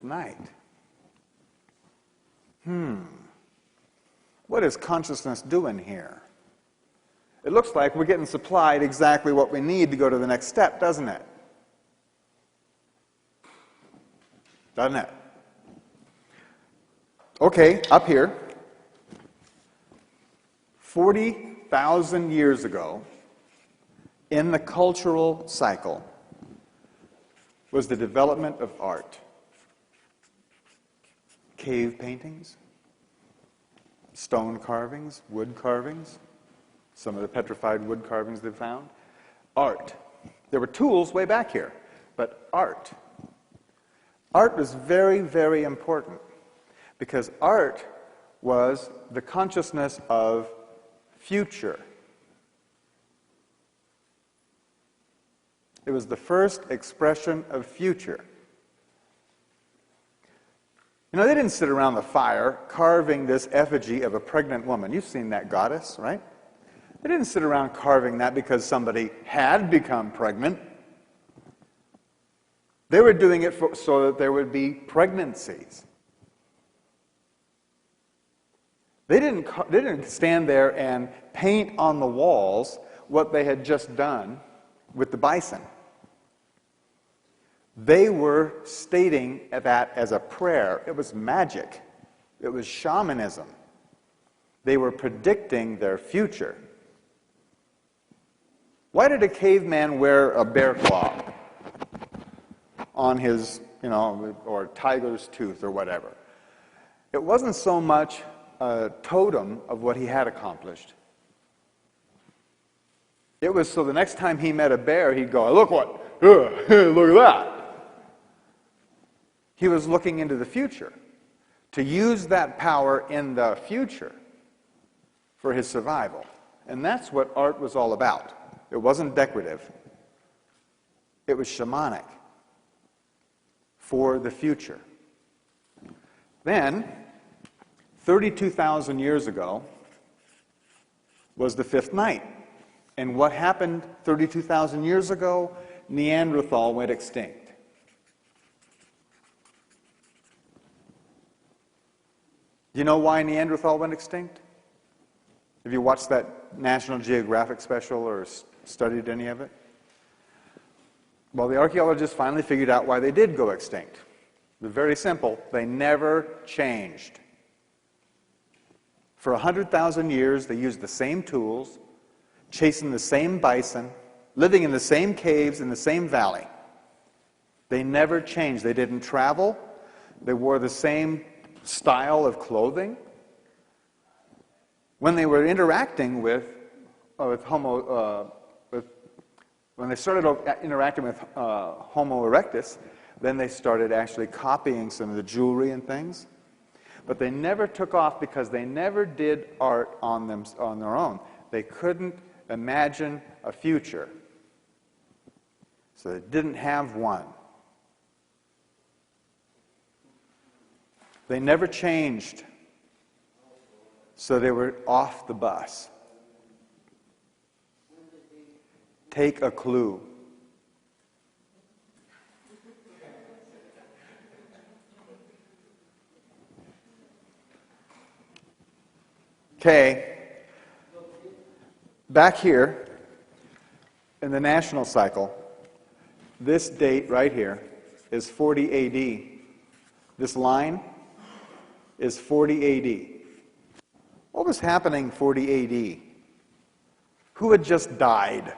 night. What is consciousness doing here? It looks like we're getting supplied exactly what we need to go to the next step, doesn't it? Doesn't it? Okay, up here, 40,000 years ago, in the cultural cycle, was the development of art. Cave paintings, stone carvings, wood carvings, some of the petrified wood carvings they found. Art. There were tools way back here, but art. Art was very, very important because art was the consciousness of future. It was the first expression of future. You know, they didn't sit around the fire carving this effigy of a pregnant woman. You've seen that goddess, right? They didn't sit around carving that because somebody had become pregnant. They were doing it so that there would be pregnancies. They didn't stand there and paint on the walls what they had just done with the bison. They were stating that as a prayer. It was magic. It was shamanism. They were predicting their future. Why did a caveman wear a bear claw on his, or tiger's tooth or whatever? It wasn't so much a totem of what he had accomplished. It was so the next time he met a bear, he'd go, look at that. He was looking into the future, to use that power in the future for his survival. And that's what art was all about. It wasn't decorative. It was shamanic for the future. Then, 32,000 years ago, was the fifth night. And what happened 32,000 years ago? Neanderthal went extinct. Do you know why Neanderthal went extinct? Have you watched that National Geographic special or studied any of it? Well, the archaeologists finally figured out why they did go extinct. It was very simple. They never changed. For 100,000 years, they used the same tools, chasing the same bison, living in the same caves in the same valley. They never changed. They didn't travel. They wore the same style of clothing. When they were interacting when they started interacting with Homo erectus, then they started actually copying some of the jewelry and things. But they never took off because they never did art on their own. They couldn't imagine a future. So they didn't have one. They never changed. So they were off the bus. Take a clue. Okay. Back here in the national cycle, this date right here is 40 AD. This line is 40 AD. What was happening 40 AD? Who had just died?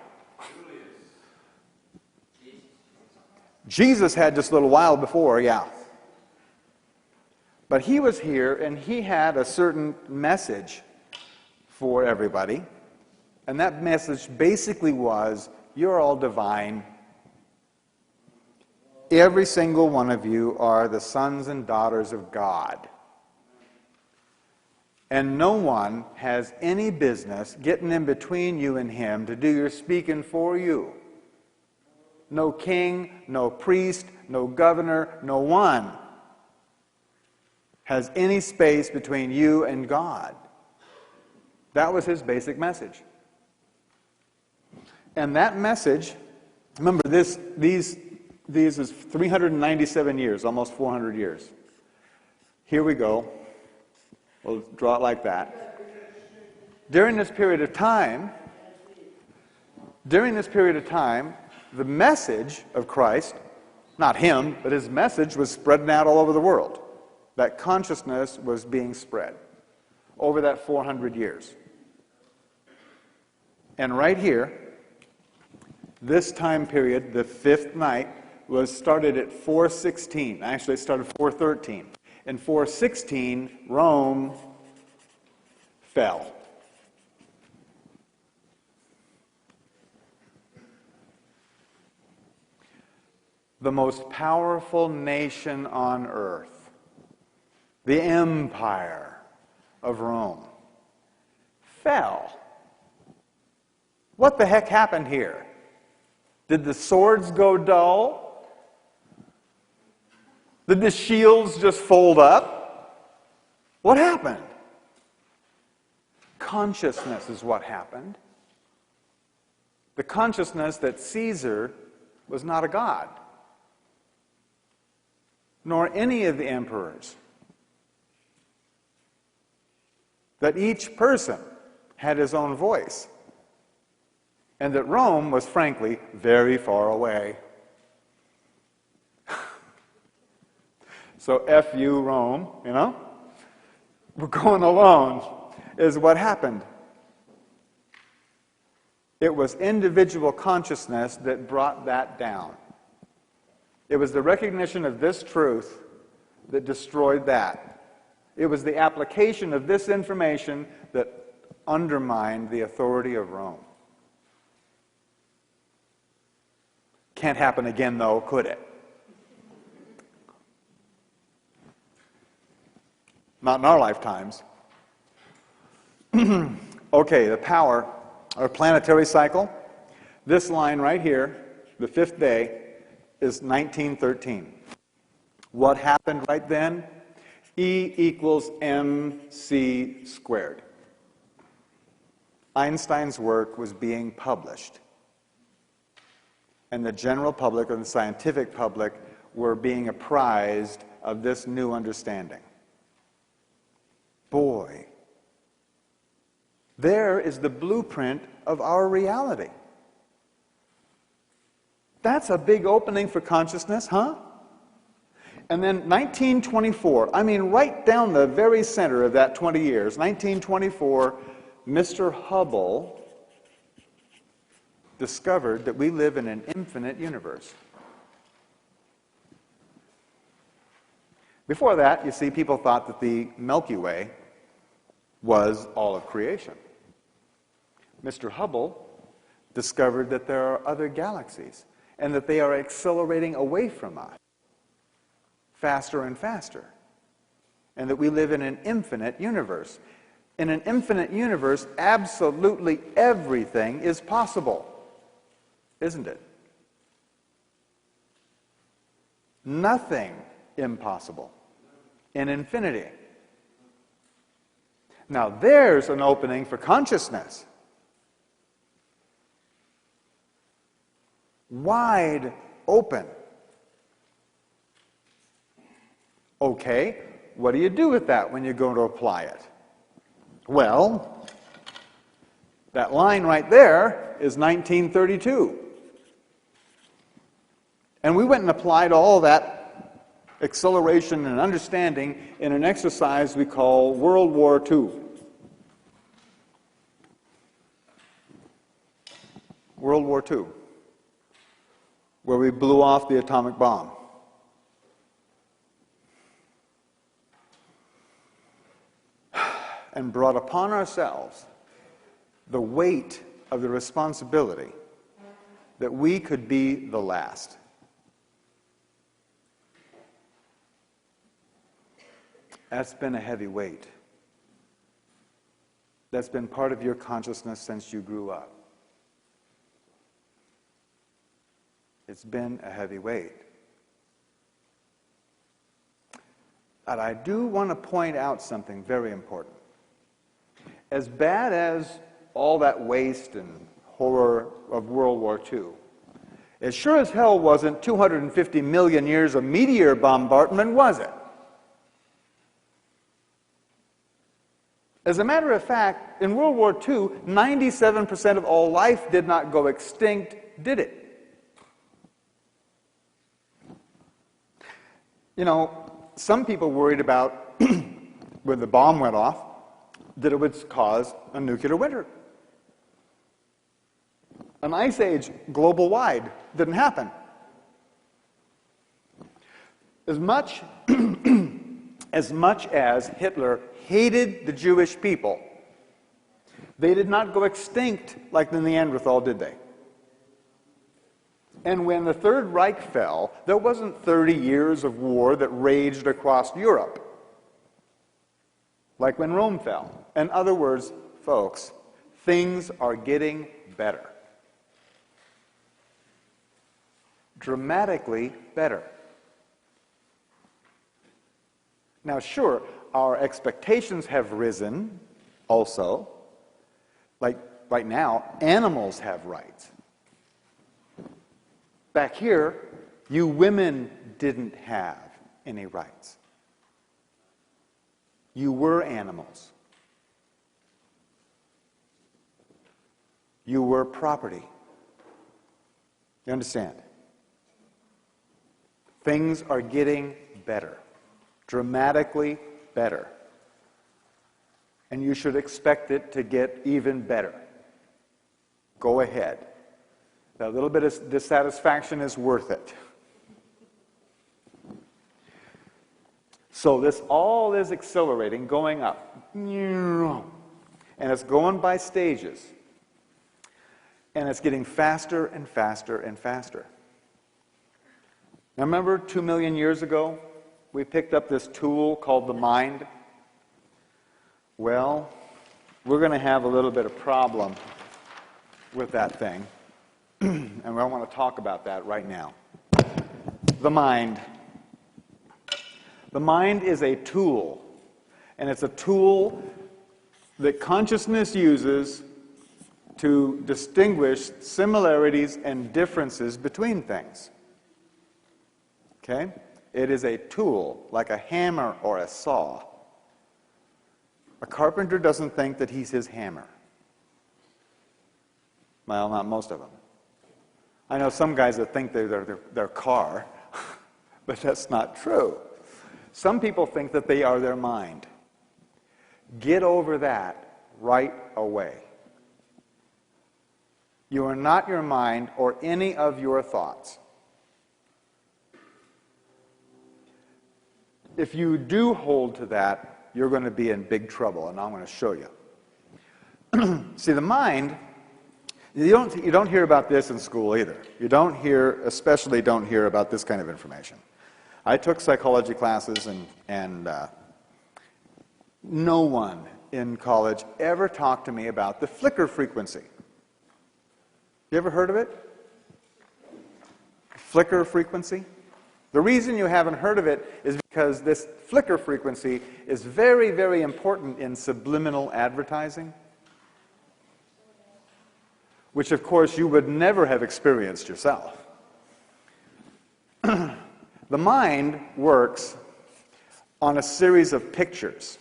Jesus had just a little while before, yeah. But he was here and he had a certain message for everybody. And that message basically was, you're all divine. Every single one of you are the sons and daughters of God. And no one has any business getting in between you and him to do your speaking for you. No king, no priest, no governor, no one has any space between you and God. That was his basic message. And that message, remember these These is 397 years, almost 400 years. Here we go. We'll draw it like that. During this period of time, the message of Christ, not him, but his message was spreading out all over the world. That consciousness was being spread over that 400 years. And right here, this time period, the fifth night, was started at 416. Actually, it started 413. In 416, Rome fell. The most powerful nation on earth, the empire of Rome, fell. What the heck happened here? Did the swords go dull? Did the shields just fold up? What happened? Consciousness is what happened. The consciousness that Caesar was not a god, nor any of the emperors. That each person had his own voice. And that Rome was, frankly, very far away. So F you, Rome, you know? We're going alone, is what happened. It was individual consciousness that brought that down. It was the recognition of this truth that destroyed that. It was the application of this information that undermined the authority of Rome. Can't happen again, though, could it? Not in our lifetimes. Okay, the power, our planetary cycle. This line right here, the fifth day, is 1913. What happened right then? E equals mc squared. Einstein's work was being published. And the general public and the scientific public were being apprised of this new understanding. Boy, there is the blueprint of our reality. That's a big opening for consciousness, huh? And then 1924, I mean right down the very center of that 20 years, 1924, Mr. Hubble discovered that we live in an infinite universe. Before that, you see, people thought that the Milky Way was all of creation. Mr. Hubble discovered that there are other galaxies and that they are accelerating away from us faster and faster, and that we live in an infinite universe. In an infinite universe, absolutely everything is possible, isn't it? Nothing impossible in infinity. Now there's an opening for consciousness. Wide open. Okay, what do you do with that when you're going to apply it? Well, that line right there is 1932. And we went and applied all that acceleration and understanding in an exercise we call World War II. World War II, where we blew off the atomic bomb. And brought upon ourselves the weight of the responsibility that we could be the last. That's been a heavy weight. That's been part of your consciousness since you grew up. It's been a heavy weight. But I do want to point out something very important. As bad as all that waste and horror of World War II, It sure as hell wasn't 250 million years of meteor bombardment, was it? As a matter of fact, in World War II, 97% of all life did not go extinct, did it? You know, some people worried about, when the bomb went off, that it would cause a nuclear winter. An ice age global-wide didn't happen. As much as Hitler hated the Jewish people, they did not go extinct like the Neanderthal, did they? And when the Third Reich fell, there wasn't 30 years of war that raged across Europe, like when Rome fell. In other words, folks, things are getting better. Dramatically better. Now, sure, our expectations have risen also. Like right now, animals have rights. Back here, you women didn't have any rights. You were animals. You were property. You understand? Things are getting better, dramatically better. And you should expect it to get even better. Go ahead. That little bit of dissatisfaction is worth it. So this all is accelerating, going up. And it's going by stages. And it's getting faster and faster and faster. Now remember 2 million years ago, we picked up this tool called the mind? Well, we're going to have a little bit of problem with that thing. And I want to talk about that right now. The mind. The mind is a tool. And it's a tool that consciousness uses to distinguish similarities and differences between things. Okay? It is a tool, like a hammer or a saw. A carpenter doesn't think that he's his hammer. Well, not most of them. I know some guys that think they're their car, but that's not true. Some people think that they are their mind. Get over that right away. You are not your mind or any of your thoughts. If you do hold to that, you're going to be in big trouble, and I'm going to show you. See, the mind, you don't hear about this in school either. You especially don't hear about this kind of information. I took psychology classes, and no one in college ever talked to me about the flicker frequency. You ever heard of it? Flicker frequency? The reason you haven't heard of it is because this flicker frequency is very, very important in subliminal advertising, which of course you would never have experienced yourself. The mind works on a series of pictures.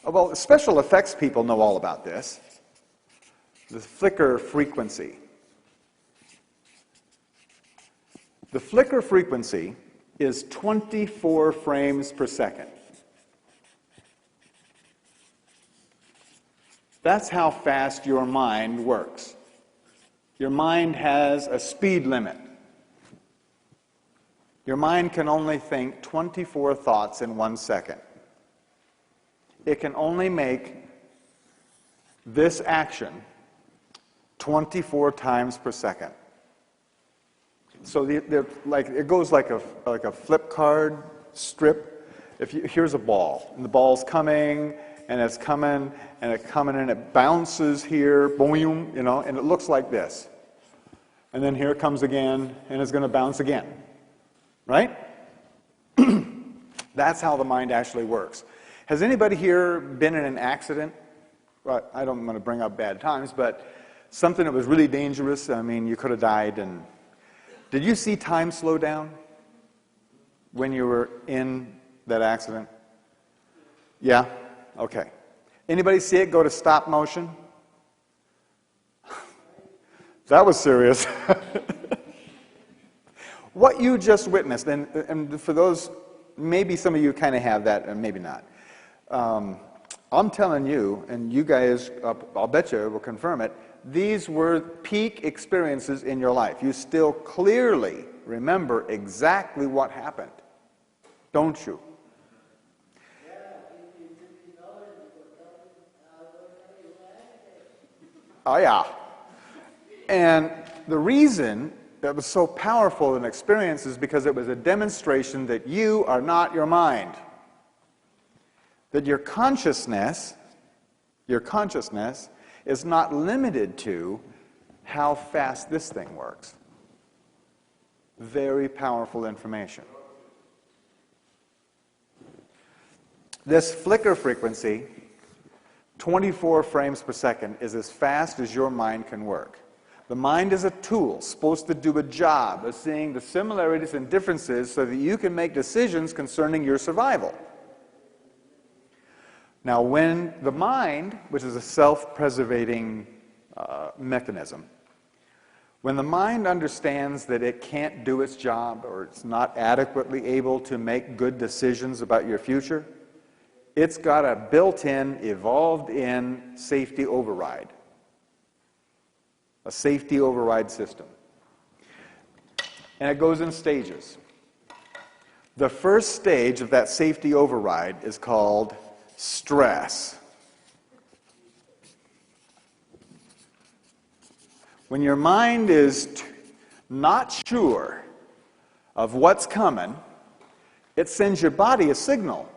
Well, special effects people know all about this. The flicker frequency. The flicker frequency is 24 frames per second. That's how fast your mind works. Your mind has a speed limit. Your mind can only think 24 thoughts in 1 second. It can only make this action 24 times per second. So it goes like a flip card strip. Here's a ball, and the ball's coming, and it's coming, and it's coming, and it bounces here, boom, and it looks like this. And then here it comes again, and it's going to bounce again. Right? That's how the mind actually works. Has anybody here been in an accident? Well, I don't want to bring up bad times, but something that was really dangerous. I mean, you could have died, and Did you see time slow down when you were in that accident? Yeah? Okay. Anybody see it go to stop motion? That was serious. What you just witnessed, and for those, maybe some of you kind of have that, and maybe not. I'm telling you, and you guys, I'll bet you will confirm it, these were peak experiences in your life. You still clearly remember exactly what happened, don't you? Oh, yeah. And the reason that was so powerful an experience is because it was a demonstration that you are not your mind. That your consciousness is not limited to how fast this thing works. Very powerful information. This flicker frequency, 24 frames per second, is as fast as your mind can work. The mind is a tool supposed to do a job of seeing the similarities and differences so that you can make decisions concerning your survival. Now, when the mind, which is a self-preservating mechanism, when the mind understands that it can't do its job or it's not adequately able to make good decisions about your future, it's got a built-in, evolved-in safety override. A safety override system. And it goes in stages. The first stage of that safety override is called stress. When your mind is not sure of what's coming, it sends your body a signal.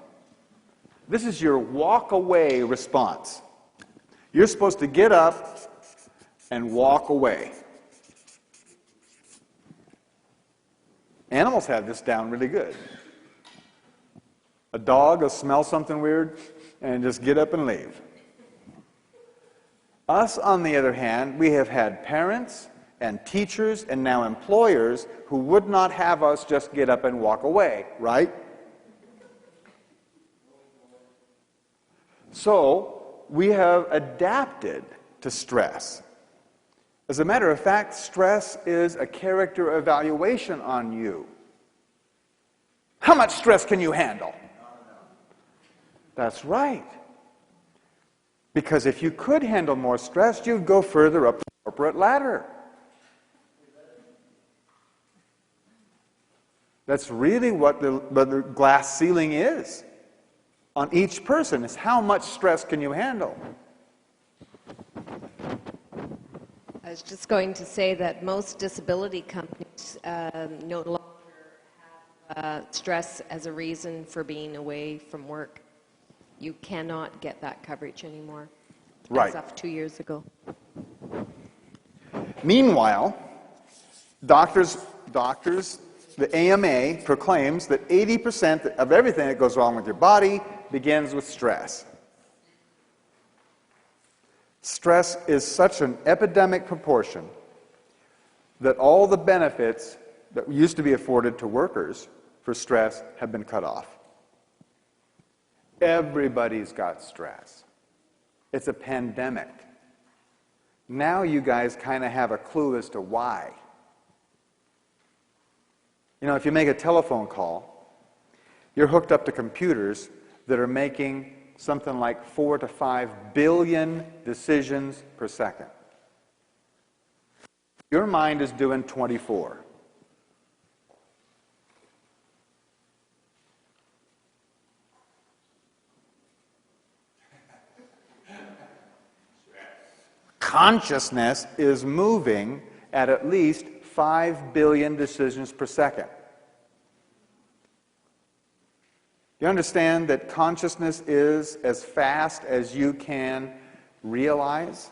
This is your walk-away response. You're supposed to get up and walk away. Animals have this down really good. A dog will smell something weird and just get up and leave. Us, on the other hand, we have had parents and teachers and now employers who would not have us just get up and walk away, right? So, we have adapted to stress. As a matter of fact, stress is a character evaluation on you. How much stress can you handle? That's right. Because if you could handle more stress, you'd go further up the corporate ladder. That's really what the glass ceiling is on each person, is how much stress can you handle? I was just going to say that most disability companies no longer have stress as a reason for being away from work. You cannot get that coverage anymore. Right. As of 2 years ago. Meanwhile, doctors, the AMA proclaims that 80% of everything that goes wrong with your body begins with stress. Stress is such an epidemic proportion that all the benefits that used to be afforded to workers for stress have been cut off. Everybody's got stress. It's a pandemic. Now you guys kind of have a clue as to why. You know, if you make a telephone call, you're hooked up to computers that are making something like 4 to 5 billion decisions per second. Your mind is doing 24. Consciousness is moving at least 5 billion decisions per second. You understand that consciousness is as fast as you can realize?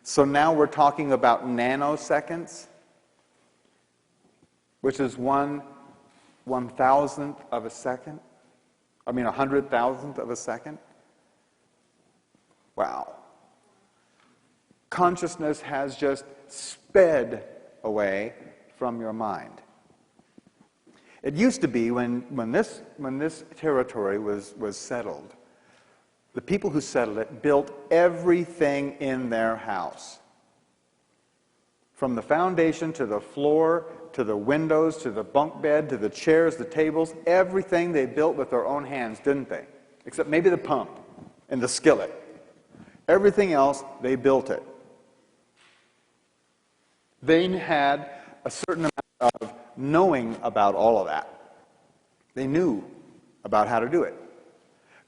So now we're talking about nanoseconds, which is 1/1000th of a second. I mean, 100,000th of a second. Wow. Consciousness has just sped away from your mind. It used to be when this territory was settled, the people who settled it built everything in their house. From the foundation to the floor, to the windows, to the bunk bed, to the chairs, the tables, everything they built with their own hands, didn't they? Except maybe the pump and the skillet. Everything else, they built it. They had a certain amount of knowing about all of that. They knew about how to do it.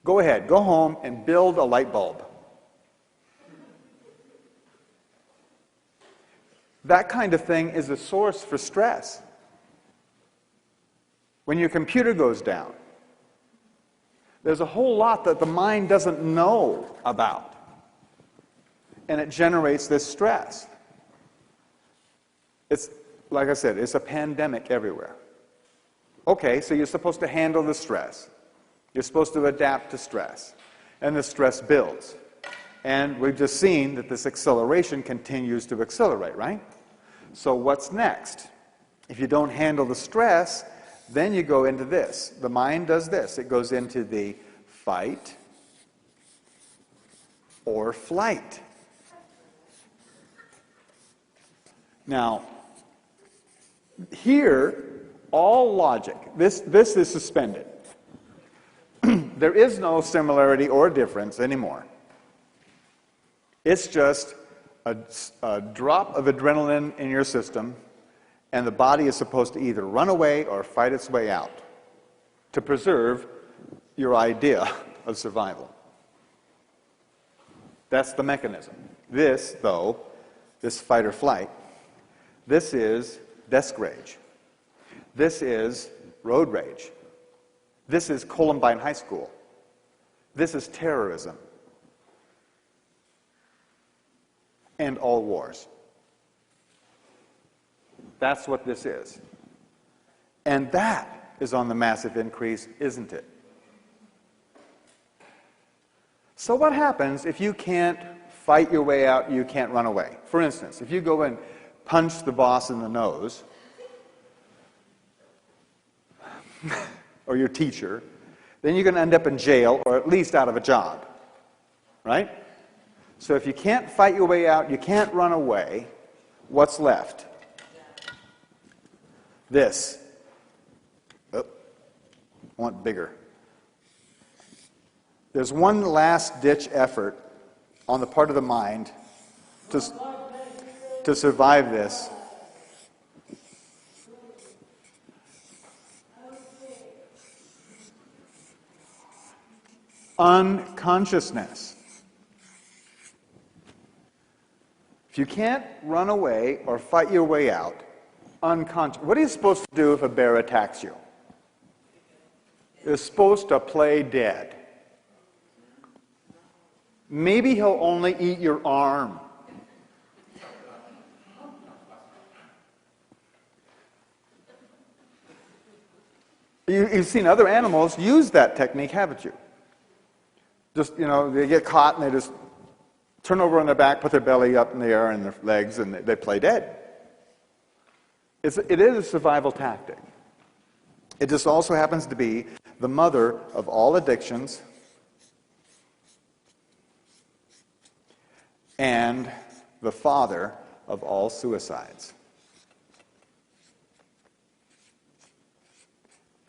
Go ahead, go home and build a light bulb. That kind of thing is a source for stress. When your computer goes down, there's a whole lot that the mind doesn't know about. And it generates this stress. It's, like I said, it's a pandemic everywhere. Okay, so you're supposed to handle the stress. You're supposed to adapt to stress. And the stress builds. And we've just seen that this acceleration continues to accelerate, right? So what's next? If you don't handle the stress, then you go into this. The mind does this. It goes into the fight or flight. Now, here, all logic, this is suspended. There is no similarity or difference anymore. It's just a drop of adrenaline in your system, and the body is supposed to either run away or fight its way out to preserve your idea of survival. That's the mechanism. This, though, this fight or flight, this is desk rage. This is road rage. This is Columbine High School. This is terrorism. And all wars. That's what this is. And that is on the massive increase, isn't it? So what happens if you can't fight your way out, you can't run away? For instance, if you go and punch the boss in the nose, or your teacher, then you're going to end up in jail or at least out of a job. Right? So if you can't fight your way out, you can't run away, what's left? This. Oh, I want bigger. There's one last-ditch effort on the part of the mind to survive this. Unconsciousness. If you can't run away or fight your way out, unconscious. What are you supposed to do if a bear attacks you? You're supposed to play dead. Maybe he'll only eat your arm. You've seen other animals use that technique, haven't you? Just, they get caught and they just turn over on their back, put their belly up in the air and their legs, and they play dead. It is a survival tactic. It just also happens to be the mother of all addictions and the father of all suicides.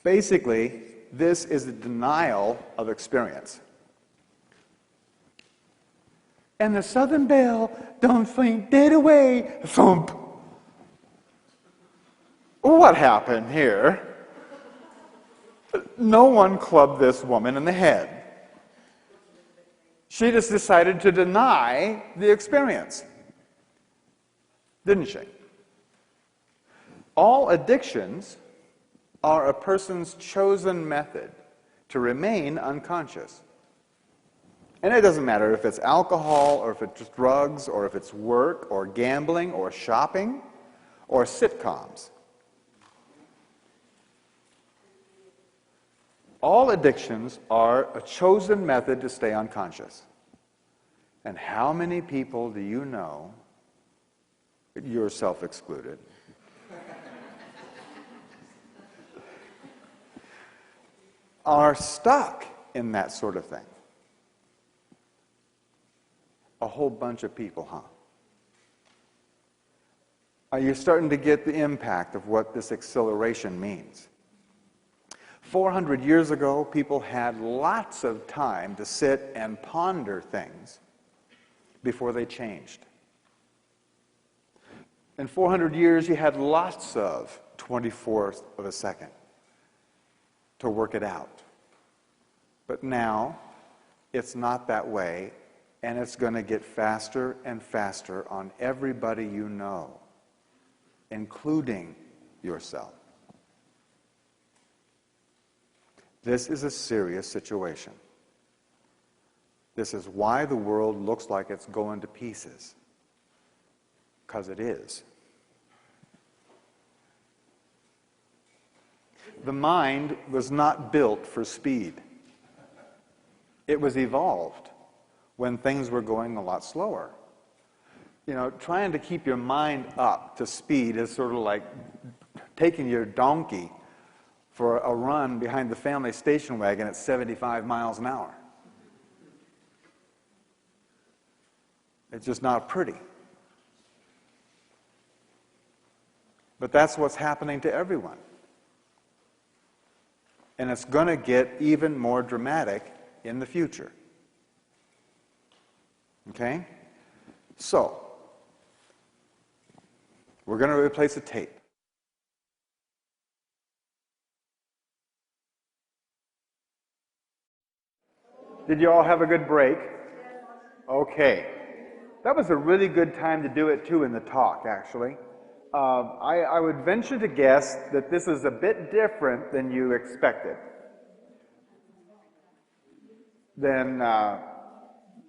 Basically, this is a denial of experience. And the southern belle don't faint dead away. Thump. What happened here? No one clubbed this woman in the head. She just decided to deny the experience. Didn't she? All addictions are a person's chosen method to remain unconscious. And it doesn't matter if it's alcohol, or if it's drugs, or if it's work, or gambling, or shopping, or sitcoms. All addictions are a chosen method to stay unconscious. And how many people do you know yourself excluded, are stuck in that sort of thing. A whole bunch of people, huh? Are you starting to get the impact of what this acceleration means? 400 years ago, people had lots of time to sit and ponder things before they changed. In 400 years, you had lots of 24th of a second to work it out. But now, it's not that way, and it's going to get faster and faster on everybody you know, including yourself. This is a serious situation. This is why the world looks like it's going to pieces. Because it is. The mind was not built for speed. It was evolved when things were going a lot slower. You know, trying to keep your mind up to speed is sort of like taking your donkey for a run behind the family station wagon at 75 miles an hour. It's just not pretty. But that's what's happening to everyone. And it's going to get even more dramatic in the future. Okay? So, we're going to replace a tape. Did you all have a good break? Okay. That was a really good time to do it, too, in the talk, actually. I would venture to guess that this is a bit different than you expected. Then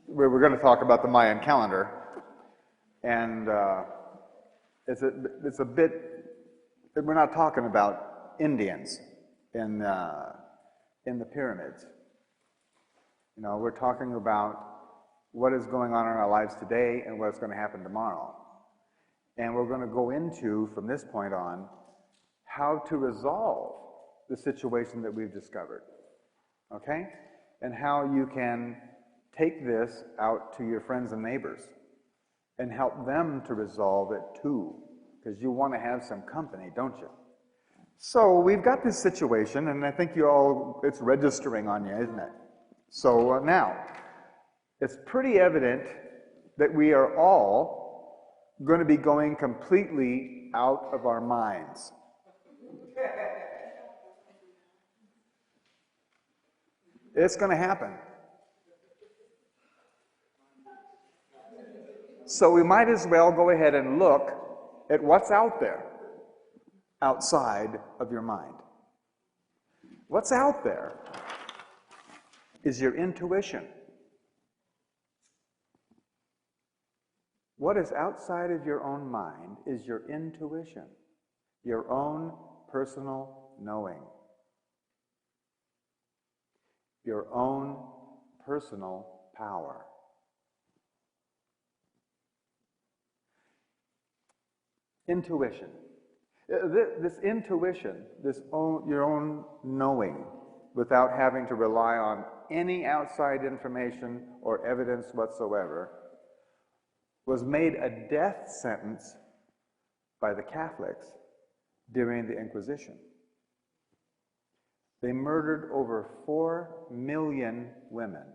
we're going to talk about the Mayan calendar, and it's a bit. We're not talking about Indians in the pyramids. You know, we're talking about what is going on in our lives today and what's going to happen tomorrow. And we're going to go into, from this point on, how to resolve the situation that we've discovered. Okay? And how you can take this out to your friends and neighbors and help them to resolve it too. Because you want to have some company, don't you? So we've got this situation, and I think it's registering on you, isn't it? So now, it's pretty evident that we are all going to be going completely out of our minds. It's going to happen. So we might as well go ahead and look at what's out there, outside of your mind. What's out there is your intuition. What is outside of your own mind is your intuition, your own personal knowing, your own personal power. Intuition. This intuition, your own knowing, without having to rely on any outside information or evidence whatsoever, was made a death sentence by the Catholics during the Inquisition. They murdered over 4 million women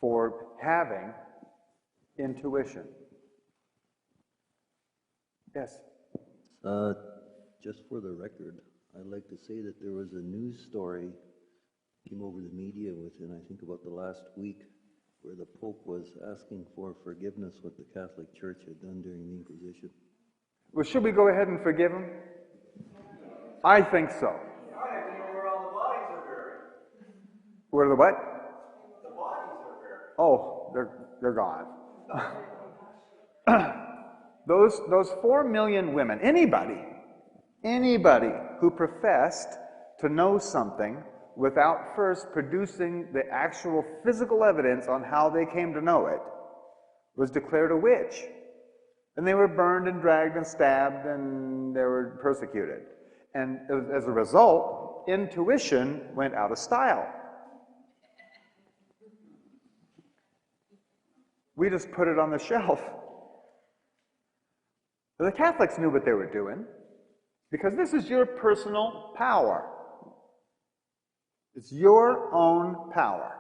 for having intuition. Yes? Just for the record, I'd like to say that there was a news story came over the media within, I think, about the last week, where the Pope was asking for forgiveness what the Catholic Church had done during the Inquisition. Well, should we go ahead and forgive him? I think so. I don't even know where all the bodies are buried. Where the what? The bodies are buried. Oh, they're gone. Those 4 million women, anybody who professed to know something without first producing the actual physical evidence on how they came to know it, was declared a witch. And they were burned and dragged and stabbed and they were persecuted. And as a result, intuition went out of style. We just put it on the shelf. The Catholics knew what they were doing, because this is your personal power. It's your own power.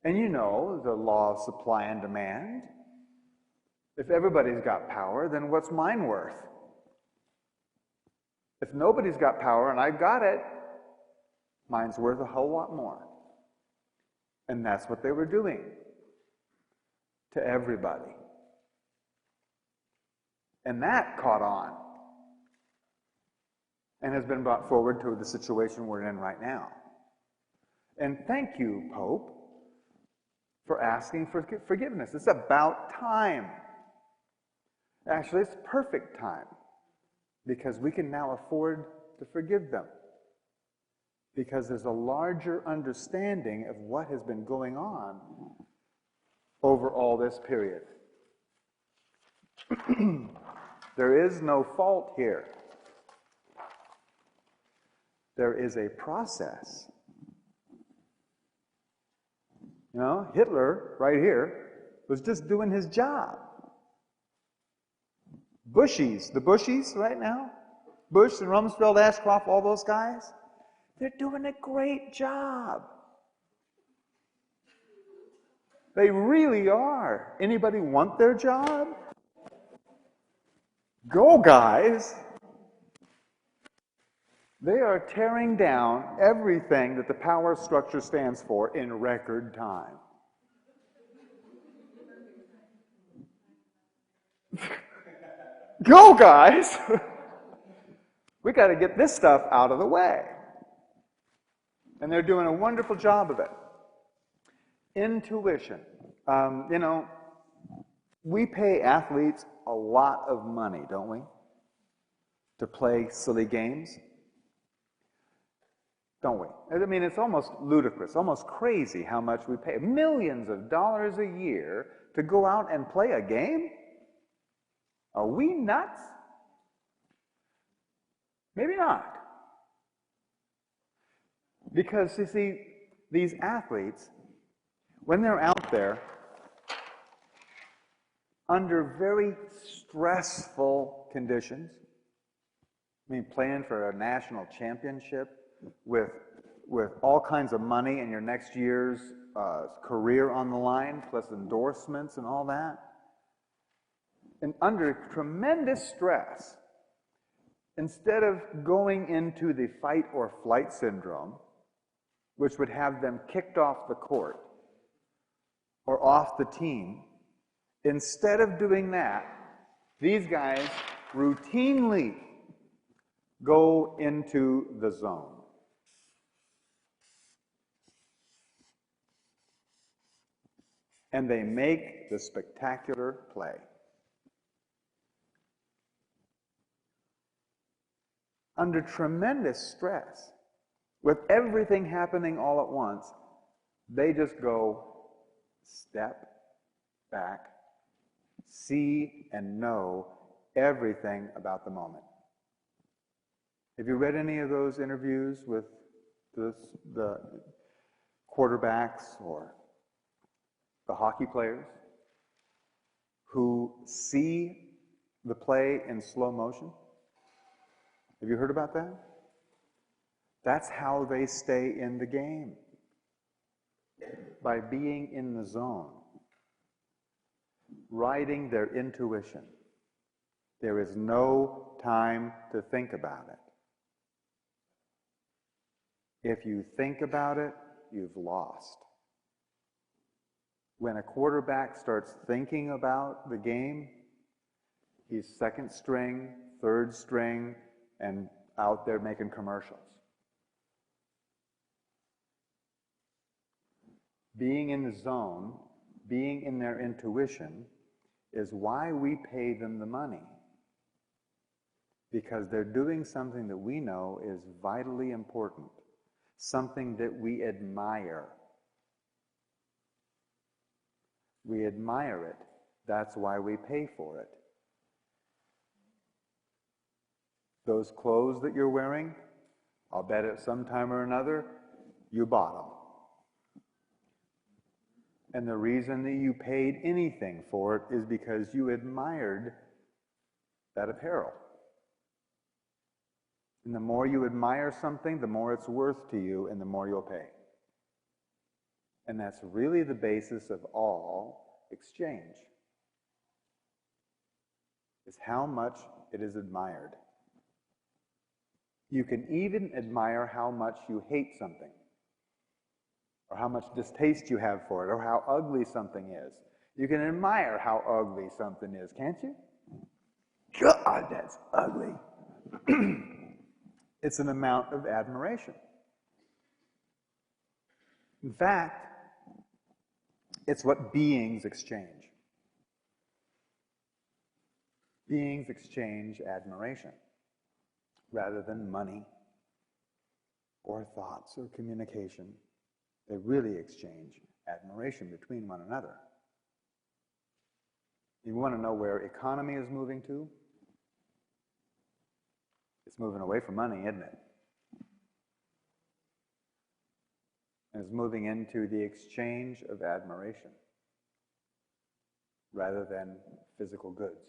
And you know the law of supply and demand. If everybody's got power, then what's mine worth? If nobody's got power and I've got it, mine's worth a whole lot more. And that's what they were doing to everybody. And that caught on and has been brought forward to the situation we're in right now. And thank you, Pope, for asking for forgiveness. It's about time. Actually, it's perfect time, because we can now afford to forgive them, because there's a larger understanding of what has been going on over all this period. There is no fault here. There is a process. You know, Hitler, right here, was just doing his job. The Bushies right now, Bush and Rumsfeld, Ashcroft, all those guys, they're doing a great job. They really are. Anybody want their job? Go, guys. They are tearing down everything that the power structure stands for in record time. Go, guys! We got to get this stuff out of the way. And they're doing a wonderful job of it. Intuition. You know, we pay athletes a lot of money, don't we? To play silly games. Don't we? I mean, it's almost ludicrous, almost crazy how much we pay. Millions of dollars a year to go out and play a game? Are we nuts? Maybe not. Because, you see, these athletes, when they're out there, under very stressful conditions, I mean, playing for a national championship with all kinds of money and your next year's career on the line, plus endorsements and all that, and under tremendous stress, instead of going into the fight or flight syndrome, which would have them kicked off the court or off the team, instead of doing that, these guys routinely go into the zone. And they make the spectacular play. Under tremendous stress, with everything happening all at once, they just go step back, see and know everything about the moment. Have you read any of those interviews with the quarterbacks or the hockey players who see the play in slow motion? Have you heard about that? That's how they stay in the game. By being in the zone. Riding their intuition. There is no time to think about it. If you think about it, you've lost. When a quarterback starts thinking about the game, he's second string, third string, and out there making commercials. Being in the zone, being in their intuition, is why we pay them the money. Because they're doing something that we know is vitally important, something that we admire. We admire it That's why we pay for it. Those clothes that you're wearing, I'll bet at some time or another, you bought them. And the reason that you paid anything for it is because you admired that apparel. And the more you admire something, the more it's worth to you and the more you'll pay. And that's really the basis of all exchange, is how much it is admired. You can even admire how much you hate something, or how much distaste you have for it, or how ugly something is. You can admire how ugly something is, can't you? God, that's ugly. It's an amount of admiration. In fact, it's what beings exchange. Beings exchange admiration rather than money or thoughts or communication. They really exchange admiration between one another. You want to know where economy is moving to? It's moving away from money, isn't it? And it's moving into the exchange of admiration rather than physical goods.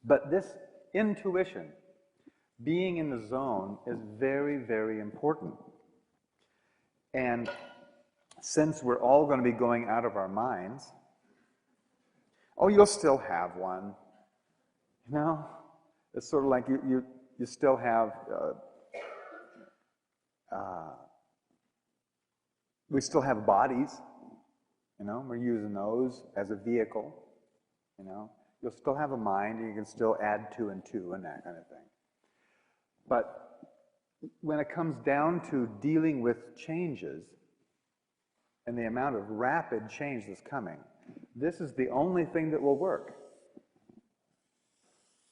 But this intuition, being in the zone, is very, very important. And since we're all going to be going out of our minds, oh, you'll still have one. You know, it's sort of like you still have, we still have bodies, you know, we're using those as a vehicle, you know. You'll still have a mind, and you can still add 2 and 2 and that kind of thing. But when it comes down to dealing with changes and the amount of rapid change that's coming, this is the only thing that will work.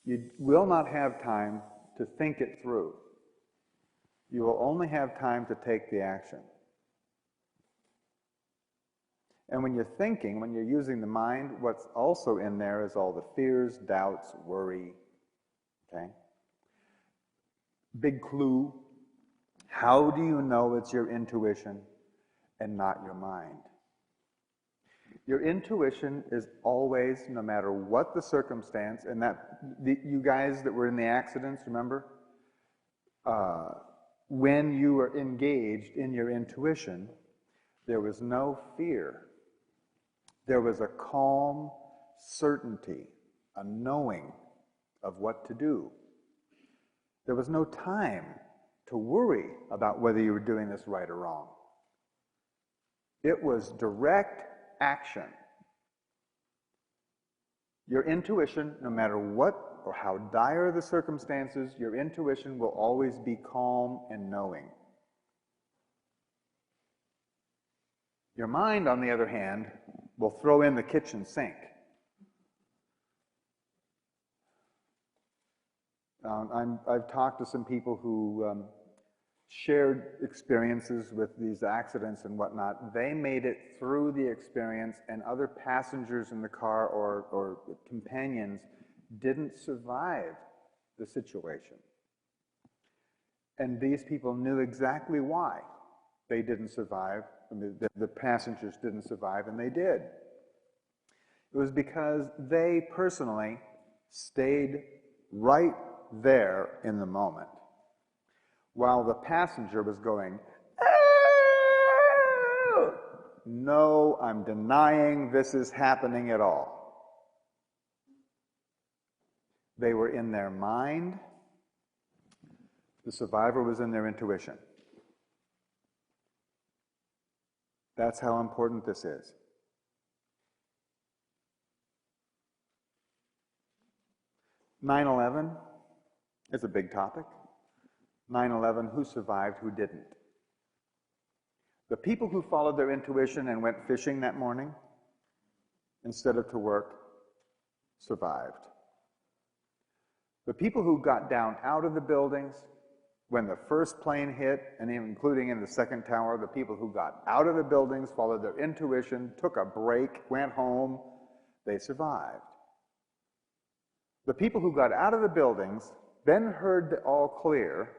You will not have time to think it through. You will only have time to take the action. And when you're thinking, when you're using the mind, what's also in there is all the fears, doubts, worry, okay? Big clue. How do you know it's your intuition and not your mind? Your intuition is always, no matter what the circumstance, and you guys that were in the accidents, remember? When you were engaged in your intuition, there was no fear. There was a calm certainty, a knowing of what to do. There was no time to worry about whether you were doing this right or wrong. It was direct action. Your intuition, no matter what or how dire the circumstances, your intuition will always be calm and knowing. Your mind, on the other hand, will throw in the kitchen sink. I've talked to some people who shared experiences with these accidents and whatnot. They made it through the experience, and other passengers in the car or companions didn't survive the situation. And these people knew exactly why they didn't survive. The passengers didn't survive, and they did. It was because they personally stayed right there in the moment, while the passenger was going, "Oh, no, I'm denying this is happening at all." They were in their mind. The survivor was in their intuition. That's how important this is. 9/11 is a big topic. 9/11, who survived, who didn't? The people who followed their intuition and went fishing that morning instead of to work survived. The people who got down out of the buildings when the first plane hit, and even including in the second tower, the people who got out of the buildings, followed their intuition, took a break, went home, they survived. The people who got out of the buildings then heard the all clear,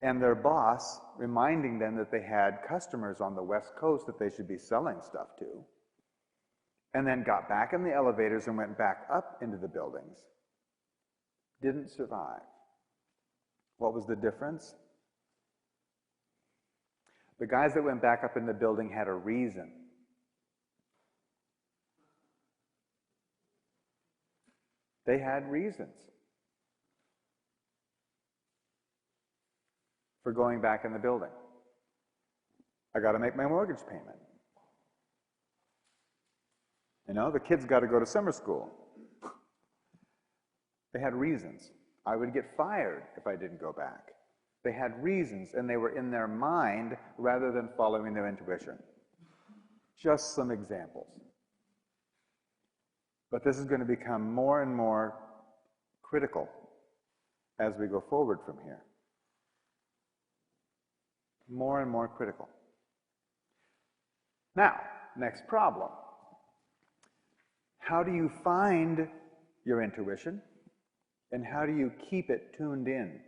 and their boss reminding them that they had customers on the West Coast that they should be selling stuff to, and then got back in the elevators and went back up into the buildings, didn't survive. What was the difference? The guys that went back up in the building had a reason. They had reasons for going back in the building. I got to make my mortgage payment. You know, the kids got to go to summer school. They had reasons. I would get fired if I didn't go back. They had reasons, and they were in their mind rather than following their intuition. Just some examples. But this is going to become more and more critical as we go forward from here. More and more critical. Now, next problem. How do you find your intuition? And how do you keep it tuned in?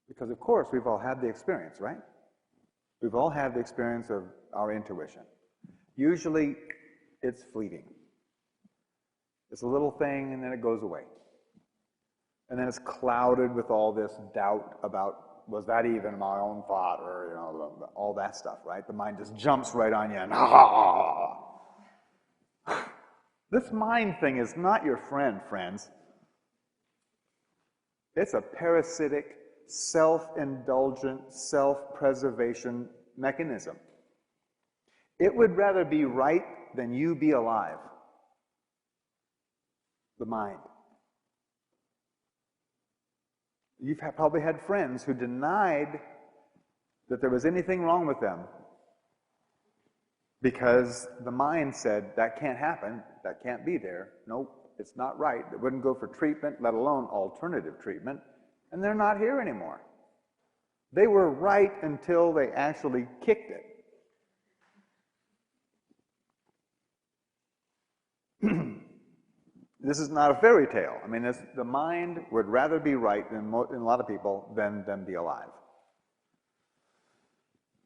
Because, of course, we've all had the experience, right? We've all had the experience of our intuition. Usually, it's fleeting. It's a little thing, and then it goes away. And then it's clouded with all this doubt about, was that even my own thought, or, you know, all that stuff, right? The mind just jumps right on you, and This mind thing is not your friend, friends. It's a parasitic, self-indulgent, self-preservation mechanism. It would rather be right than you be alive. The mind. You've probably had friends who denied that there was anything wrong with them because the mind said, that can't happen, that can't be there, nope. It's not right. They wouldn't go for treatment, let alone alternative treatment, and they're not here anymore. They were right until they actually kicked it. This is not a fairy tale. I mean, the mind would rather be right than in a lot of people than be alive.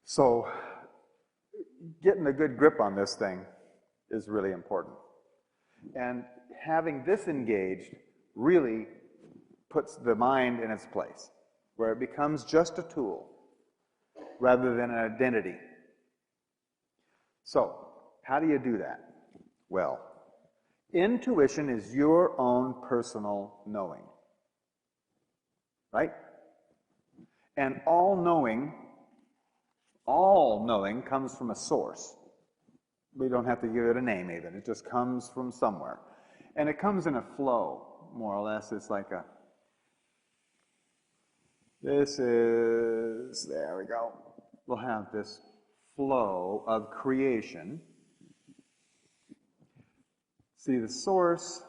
So, getting a good grip on this thing is really important. And having this engaged really puts the mind in its place, where it becomes just a tool rather than an identity. So, how do you do that? Well, intuition is your own personal knowing, right? And all knowing comes from a source. We don't have to give it a name even. It just comes from somewhere. And it comes in a flow, more or less. It's like there we go. We'll have this flow of creation. See, the source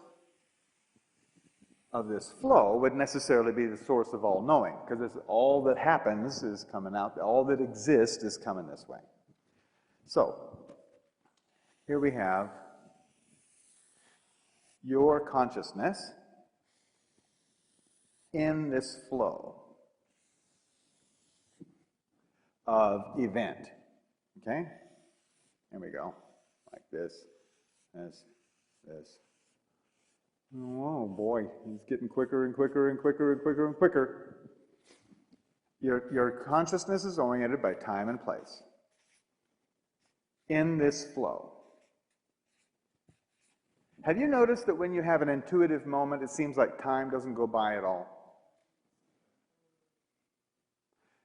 of this flow would necessarily be the source of all knowing, because all that happens is coming out, all that exists is coming this way. So, here we have your consciousness in this flow of event. Okay? Here we go. Like this. Oh boy, he's getting quicker and quicker and quicker and quicker and quicker. Your consciousness is oriented by time and place. In this flow. Have you noticed that when you have an intuitive moment, it seems like time doesn't go by at all?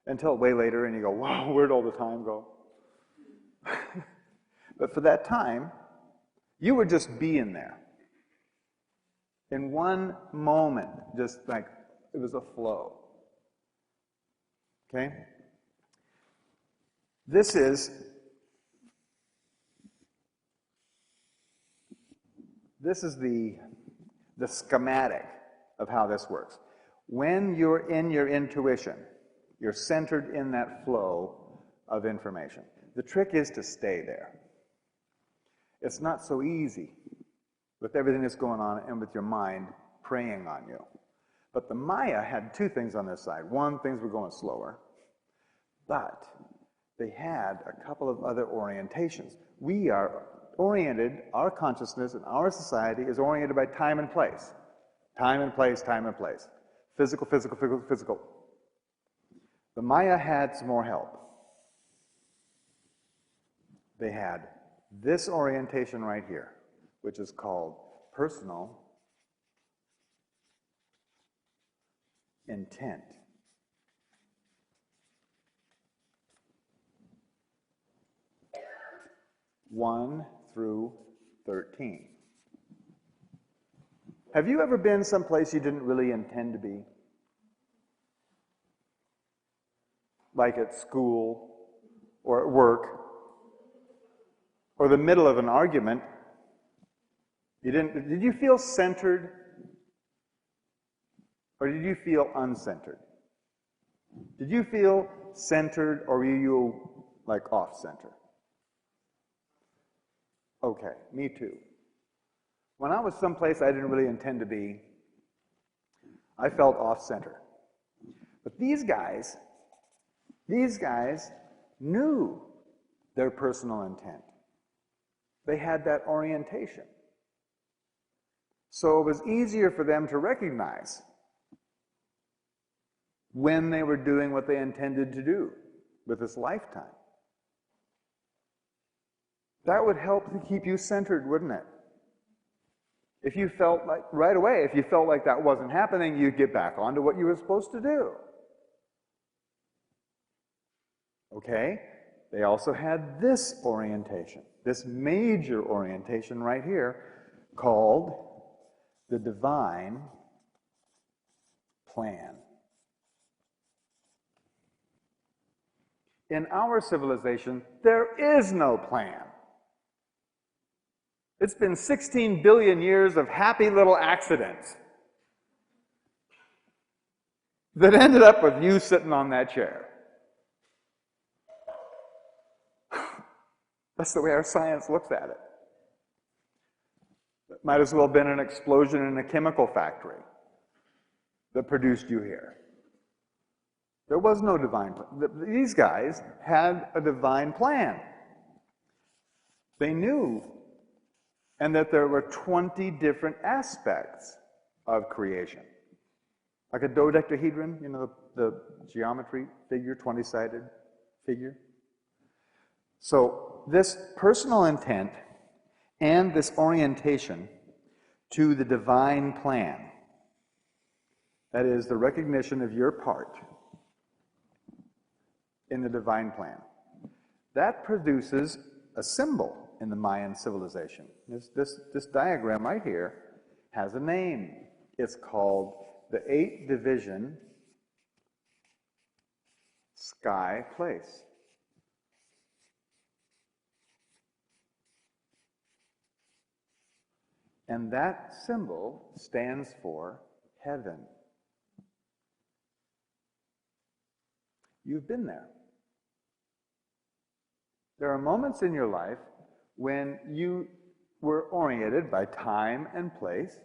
Until way later, and you go, wow, where'd all the time go? But for that time, you would just be in there. In one moment, just like it was a flow. Okay? This is the schematic of how this works. When you're in your intuition, you're centered in that flow of information. The trick is to stay there. It's not so easy with everything that's going on and with your mind preying on you. But the Maya had two things on their side. One, things were going slower, but they had a couple of other orientations. We are oriented, our consciousness and our society is oriented by time and place. Time and place, time and place. Physical, physical, physical, physical. The Maya had some more help. They had this orientation right here, which is called personal intent. One through 13. Have you ever been someplace you didn't really intend to be? Like at school, or at work, or the middle of an argument? Did you feel centered? Or did you feel uncentered? Did you feel centered, or were you like off-center? Okay, me too. When I was someplace I didn't really intend to be, I felt off-center. But these guys knew their personal intent. They had that orientation. So it was easier for them to recognize when they were doing what they intended to do with this lifetime. That would help to keep you centered, wouldn't it? If you felt like, right away, if you felt like that wasn't happening, you'd get back onto what you were supposed to do. Okay? They also had this orientation, this major orientation right here, called the divine plan. In our civilization, there is no plan. It's been 16 billion years of happy little accidents that ended up with you sitting on that chair. That's the way our science looks at it. It might as well have been an explosion in a chemical factory that produced you here. There was no divine plan. These guys had a divine plan. They knew, and that there were 20 different aspects of creation. Like a dodecahedron, you know, the geometry figure, 20-sided figure. So this personal intent and this orientation to the divine plan, that is the recognition of your part in the divine plan, that produces a symbol in the Mayan civilization. This diagram right here has a name. It's called the 8-division sky place. And that symbol stands for heaven. You've been there. There are moments in your life when you were oriented by time and place.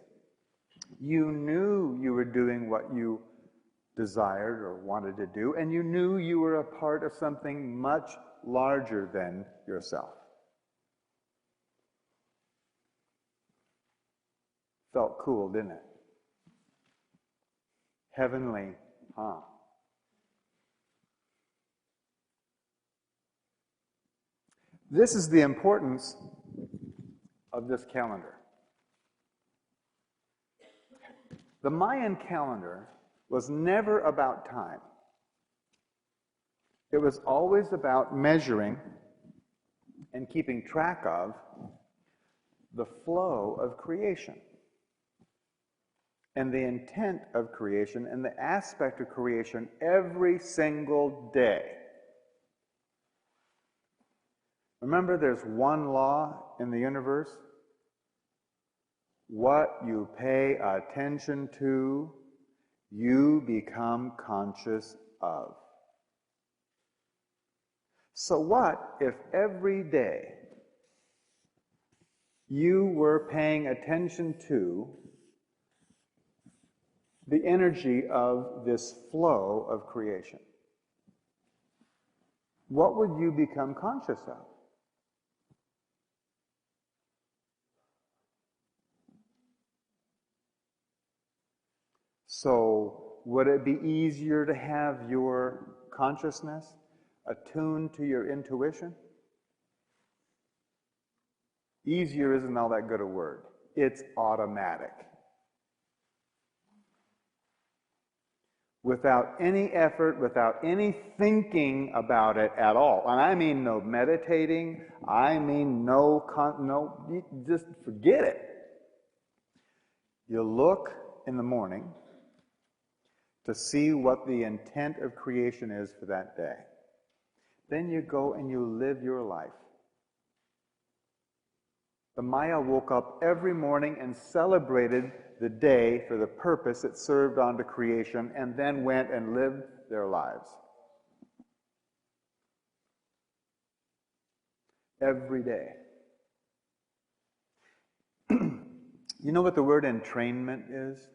You knew you were doing what you desired or wanted to do, and you knew you were a part of something much larger than yourself. Felt cool, didn't it? Heavenly, huh? This is the importance of this calendar. The Mayan calendar was never about time. It was always about measuring and keeping track of the flow of creation and the intent of creation and the aspect of creation every single day. Remember, there's one law in the universe. What you pay attention to you become conscious of. So what if every day you were paying attention to the energy of this flow of creation? What would you become conscious of? So, would it be easier to have your consciousness attuned to your intuition? Easier isn't all that good a word. It's automatic. Without any effort, without any thinking about it at all. And I mean no meditating, I mean no, just forget it. You look in the morning to see what the intent of creation is for that day. Then you go and you live your life. The Maya woke up every morning and celebrated the day for the purpose it served onto creation, and then went and lived their lives. Every day. You know what the word entrainment is?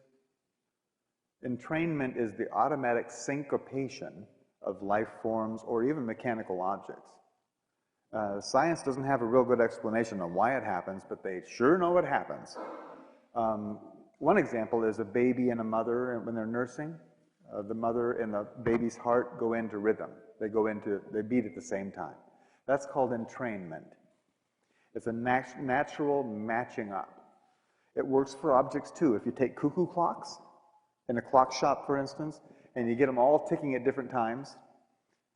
Entrainment is the automatic syncopation of life forms or even mechanical objects. Science doesn't have a real good explanation on why it happens, but they sure know it happens. One example is a baby and a mother, when they're nursing, the mother and the baby's heart go into rhythm. They beat at the same time. That's called entrainment. It's a natural matching up. It works for objects too. If you take cuckoo clocks in a clock shop, for instance, and you get them all ticking at different times,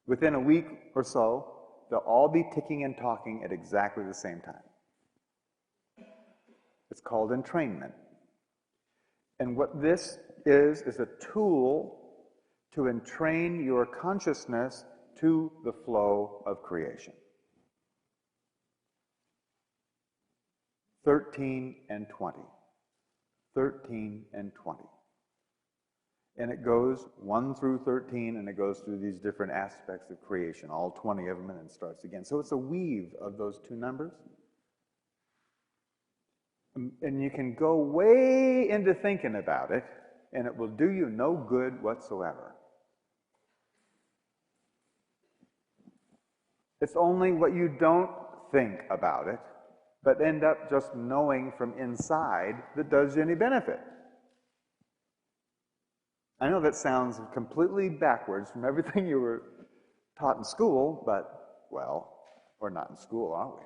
within a week or so, they'll all be ticking and talking at exactly the same time. It's called entrainment. And what this is a tool to entrain your consciousness to the flow of creation. 13 and 20. 13 and 20. And it goes 1 through 13, and it goes through these different aspects of creation, all 20 of them, and then starts again. So it's a weave of those two numbers. And you can go way into thinking about it, and it will do you no good whatsoever. It's only what you don't think about it, but end up just knowing from inside, that does you any benefit. I know that sounds completely backwards from everything you were taught in school, but, well, we're not in school, are we?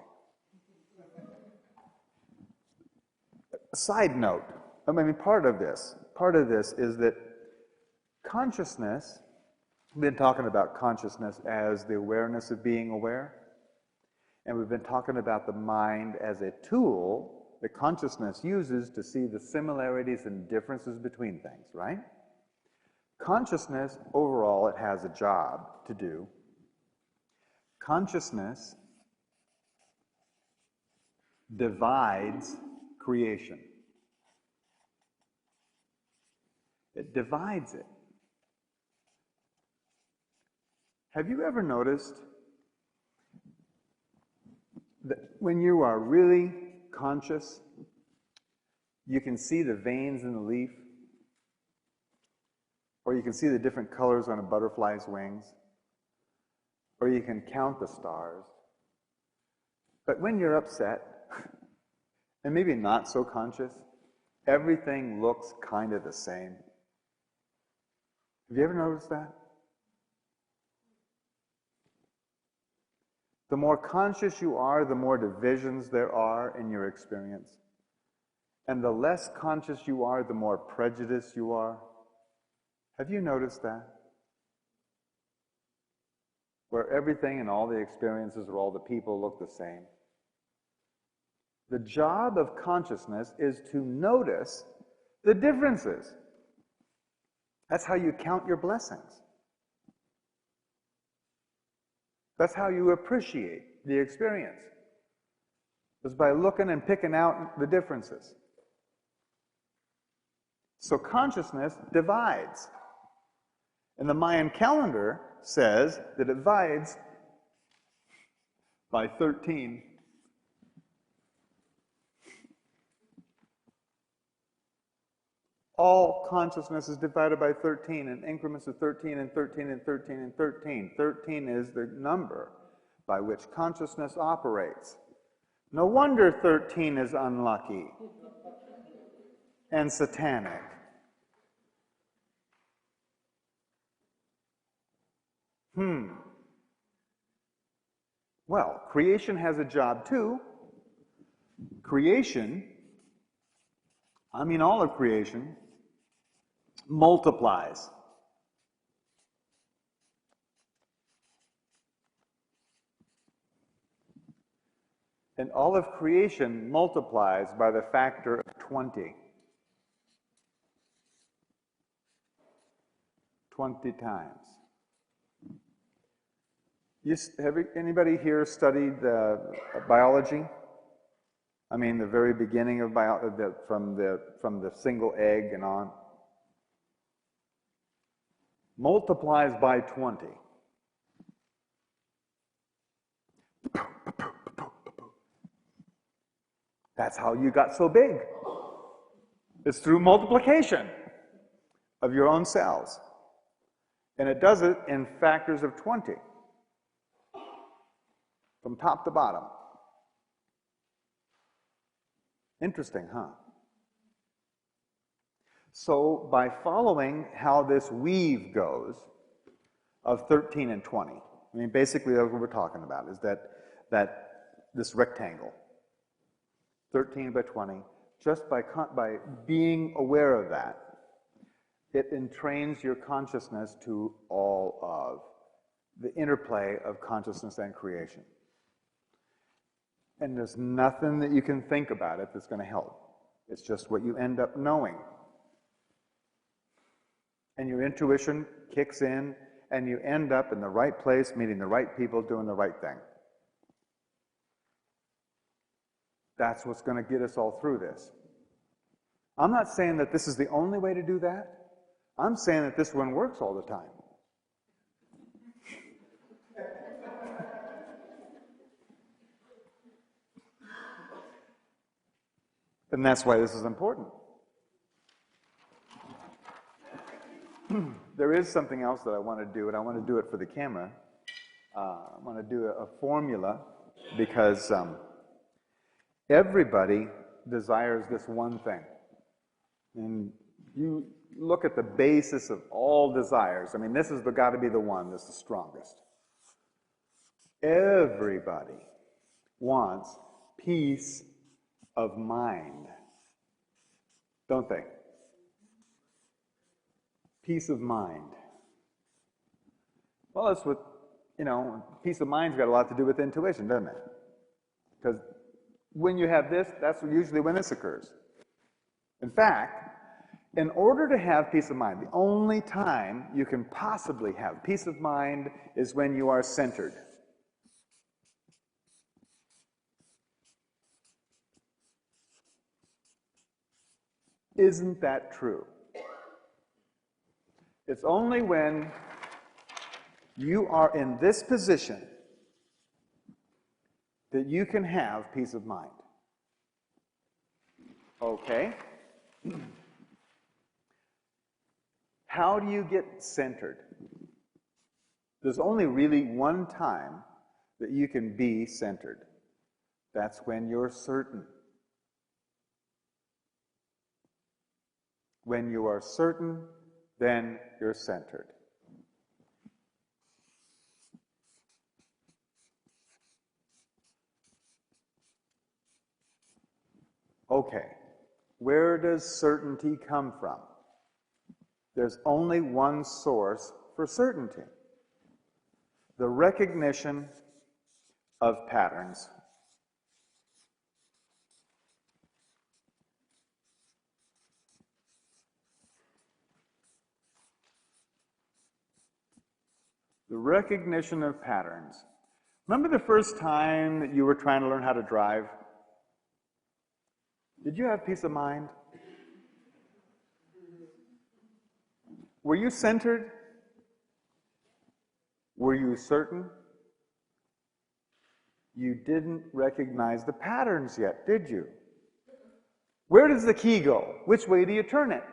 A side note, I mean, part of this is that consciousness, we've been talking about consciousness as the awareness of being aware, and we've been talking about the mind as a tool that consciousness uses to see the similarities and differences between things, right? Consciousness, overall, it has a job to do. Consciousness divides creation. It divides it. Have you ever noticed that when you are really conscious, you can see the veins in the leaf? Or you can see the different colors on a butterfly's wings? Or you can count the stars? But when you're upset, and maybe not so conscious, everything looks kind of the same. Have you ever noticed that? The more conscious you are, the more divisions there are in your experience. And the less conscious you are, the more prejudiced you are. Have you noticed that? Where everything and all the experiences or all the people look the same. The job of consciousness is to notice the differences. That's how you count your blessings. That's how you appreciate the experience. Is by looking and picking out the differences. So consciousness divides. And the Mayan calendar says that it divides by 13. All consciousness is divided by 13 in increments of 13 and 13 and 13 and 13. 13 is the number by which consciousness operates. No wonder 13 is unlucky and satanic. Well, creation has a job too. Creation, I mean all of creation, multiplies. And all of creation multiplies by the factor of 20. 20 times. Anybody here studied biology? I mean, the very beginning of biology, from the single egg and on. Multiplies by 20. That's how you got so big. It's through multiplication of your own cells. And it does it in factors of 20. From top to bottom. Interesting, huh? So by following how this weave goes of 13 and 20, I mean, basically that's what we're talking about, is that this rectangle, 13 by 20, just by being aware of that, it entrains your consciousness to all of the interplay of consciousness and creation. And there's nothing that you can think about it that's going to help. It's just what you end up knowing. And your intuition kicks in, and you end up in the right place, meeting the right people, doing the right thing. That's what's going to get us all through this. I'm not saying that this is the only way to do that. I'm saying that this one works all the time. And that's why this is important. There is something else that I want to do, and I want to do it for the camera. I want to do a formula because everybody desires this one thing. And you look at the basis of all desires. I mean, this has got to be the one that's the strongest. Everybody wants peace of mind, don't they? Peace of mind. Well, that's what, peace of mind's got a lot to do with intuition, doesn't it? Because when you have this, that's usually when this occurs. In fact, in order to have peace of mind, the only time you can possibly have peace of mind is when you are centered. Isn't that true? It's only when you are in this position that you can have peace of mind. Okay? How do you get centered? There's only really one time that you can be centered. That's when you're certain. When you are certain, then you're centered. Okay, where does certainty come from? There's only one source for certainty: the recognition of patterns. The recognition of patterns. Remember the first time that you were trying to learn how to drive? Did you have peace of mind? Were you centered? Were you certain? You didn't recognize the patterns yet, did you? Where does the key go? Which way do you turn it?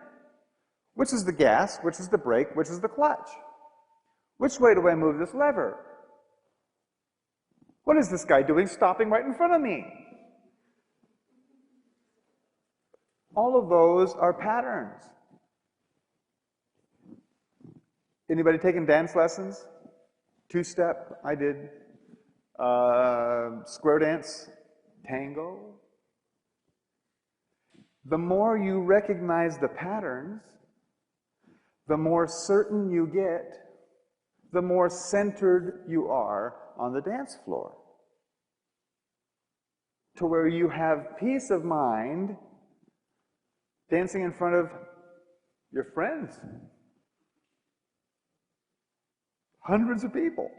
Which is the gas? Which is the brake? Which is the clutch? Which way do I move this lever? What is this guy doing stopping right in front of me? All of those are patterns. Anybody taking dance lessons? Two-step, I did. Square dance, tango. The more you recognize the patterns, the more certain you get, the more centered you are on the dance floor. To where you have peace of mind dancing in front of your friends. Hundreds of people.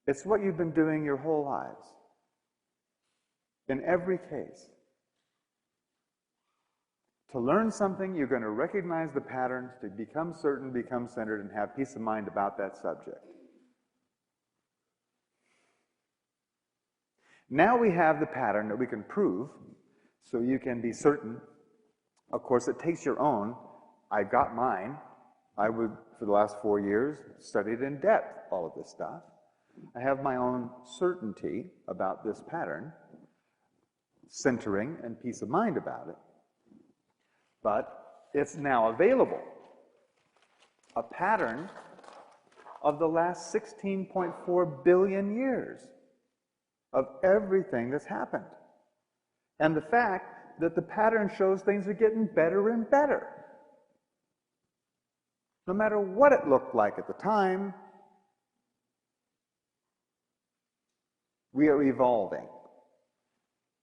It's what you've been doing your whole lives. In every case. To learn something, you're going to recognize the patterns, to become certain, become centered, and have peace of mind about that subject. Now we have the pattern that we can prove, so you can be certain. Of course, it takes your own. I got mine. I would, for the last 4 years, studied in depth all of this stuff. I have my own certainty about this pattern, centering and peace of mind about it. But it's now available. A pattern of the last 16.4 billion years of everything that's happened. And the fact that the pattern shows things are getting better and better. No matter what it looked like at the time, we are evolving.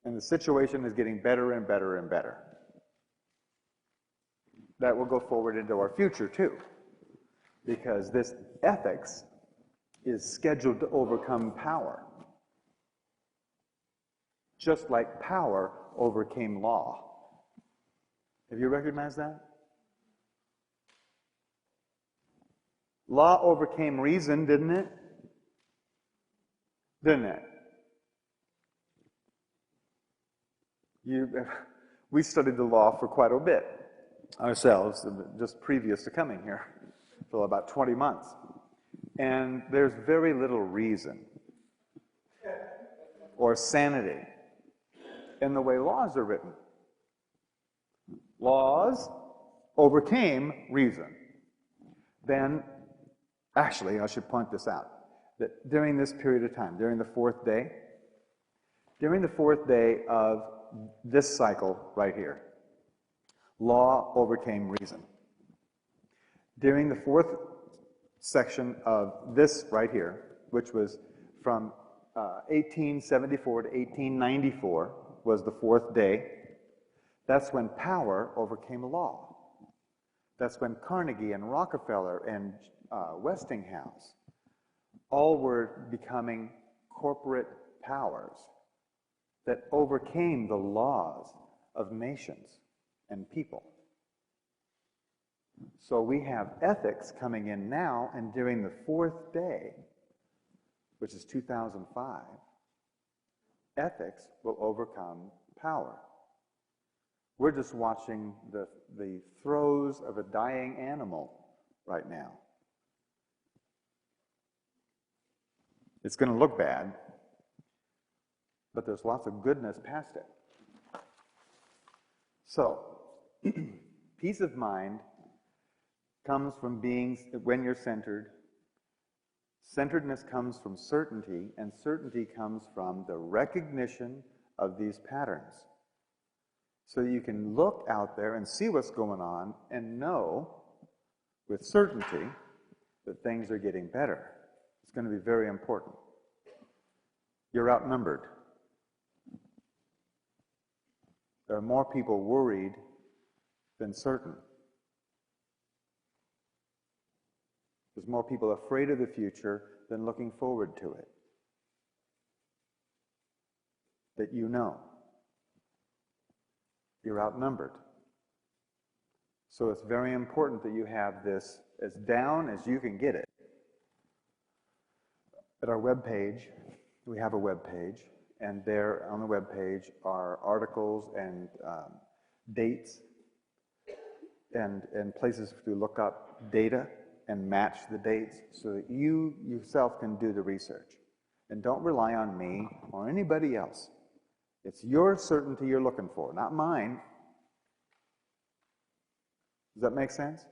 And the situation is getting better and better and better. That will go forward into our future too, because this ethics is scheduled to overcome power, just like power overcame law. Have you recognized that? Law overcame reason, didn't it? Didn't it? We studied the law for quite a bit ourselves, just previous to coming here, for about 20 months. And there's very little reason or sanity in the way laws are written. Laws overcame reason. Then, actually, I should point this out, that during this period of time, during the fourth day of this cycle right here, law overcame reason. During the fourth section of this right here, which was from 1874 to 1894, was the fourth day. That's when power overcame law. That's when Carnegie and Rockefeller and Westinghouse all were becoming corporate powers that overcame the laws of nations and people. So we have ethics coming in now, and during the fourth day, which is 2005, ethics will overcome power. We're just watching the throes of a dying animal right now. It's going to look bad, but there's lots of goodness past it. So, peace of mind comes from being, when you're centered. Centeredness comes from certainty, and certainty comes from the recognition of these patterns. So you can look out there and see what's going on and know with certainty that things are getting better. It's going to be very important. You're outnumbered. There are more people worried than certain. There's more people afraid of the future than looking forward to it. That you know. You're outnumbered. So it's very important that you have this as down as you can get it. At our web page, we have a web page, and there on the web page are articles and dates and places to look up data and match the dates so that you yourself can do the research. And don't rely on me or anybody else. It's your certainty you're looking for, not mine. Does that make sense?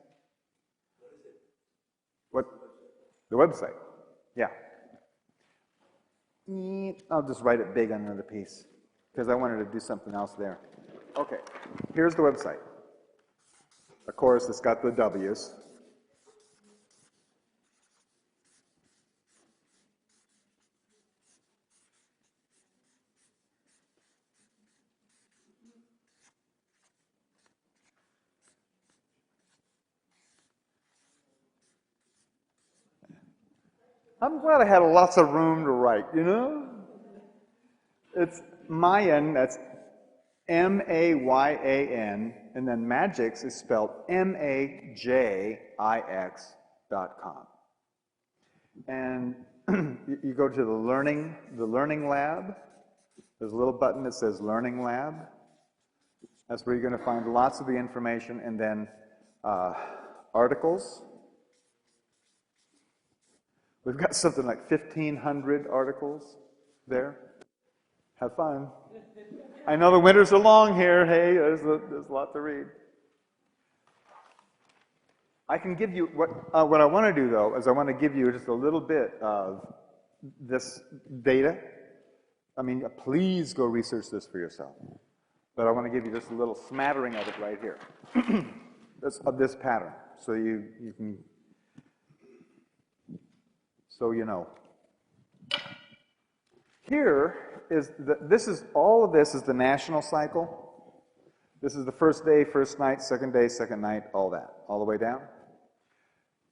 What? The website. Yeah. I'll just write it big on another piece because I wanted to do something else there. Okay, here's the website. Of course, it's got the W's. I'm glad I had lots of room to write, you know? It's Mayan, that's M-A-Y-A-N, and then Magix is spelled M-A-J-I-X.com. And you go to the learning lab. There's a little button that says Learning Lab. That's where you're going to find lots of the information, and then articles. We've got something like 1,500 articles there. Have fun. I know the winters are long here. Hey, there's a lot to read. I can give you, what I want to do, though, is I want to give you just a little bit of this data. I mean, please go research this for yourself. But I want to give you just a little smattering of it right here. Of this pattern, so you can... So you know. Here is all of this is the national cycle. This is the first day, first night, second day, second night, all that, all the way down.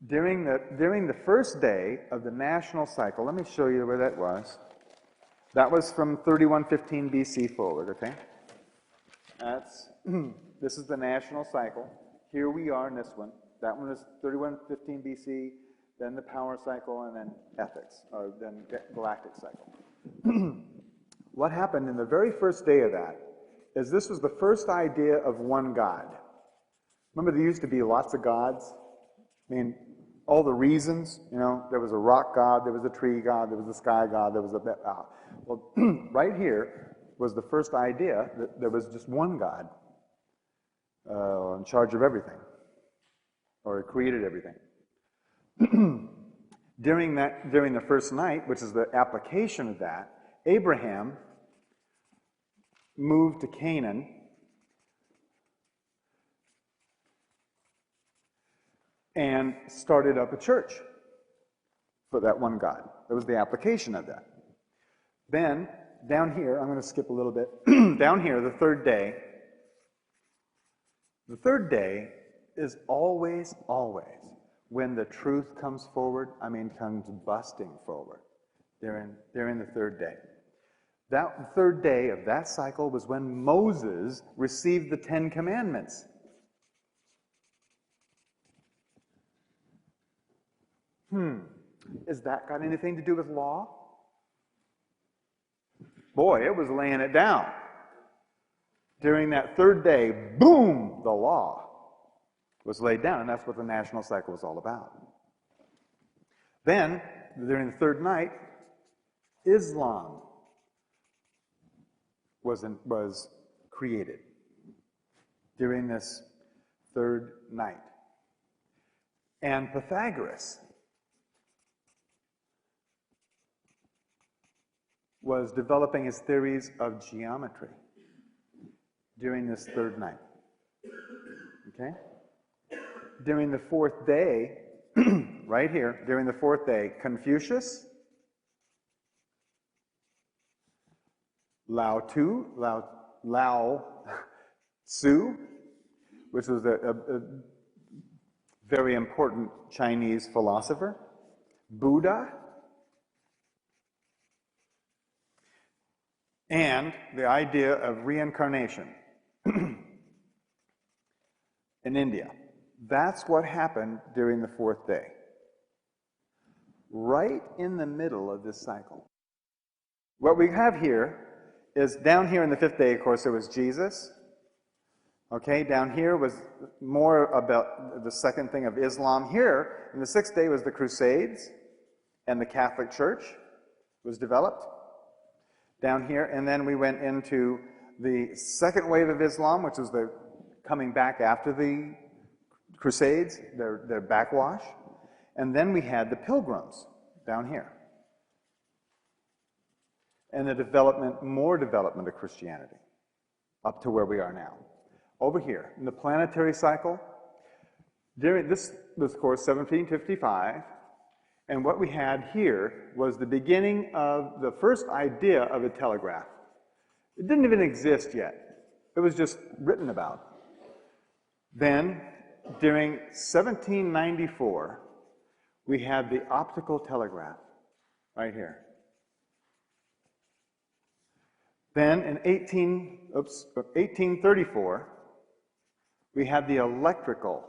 During the first day of the national cycle, let me show you where that was. That was from 3115 BC forward, okay? This is the national cycle. Here we are in this one. That one is 3115 BC. Then the power cycle, and then ethics, or then galactic cycle. What happened in the very first day of that is this was the first idea of one God. Remember there used to be lots of gods? I mean, all the reasons, you know, there was a rock god, there was a tree god, there was a sky god, there was a... well, right here was the first idea that there was just one God in charge of everything, or created everything. During the first night, which is the application of that, Abraham moved to Canaan and started up a church for that one God. That was the application of that. Then, down here, I'm going to skip a little bit. Down here, the third day is always, when the truth comes forward, comes busting forward. They're in the third day. That third day of that cycle was when Moses received the 10 Commandments. Has that got anything to do with law? Boy, it was laying it down. During that third day, boom, the law was laid down, and that's what the national cycle was all about. Then, during the third night, Islam was created during this third night. And Pythagoras was developing his theories of geometry during this third night. Okay? During the fourth day, right here, during the fourth day, Confucius, Lao Tzu, which was a very important Chinese philosopher, Buddha, and the idea of reincarnation in India. That's what happened during the fourth day. Right in the middle of this cycle. What we have here is down here in the fifth day, of course, there was Jesus. Okay, down here was more about the second thing of Islam. Here, in the sixth day, was the Crusades, and the Catholic Church was developed. Down here, and then we went into the second wave of Islam, which was the coming back after the Crusades, their backwash. And then we had the Pilgrims down here. And the development, more development of Christianity, up to where we are now. Over here, in the planetary cycle, during this was, of course, 1755, and what we had here was the beginning of the first idea of a telegraph. It didn't even exist yet. It was just written about. Then, during 1794, we had the optical telegraph, right here. Then, in 1834, we had the electrical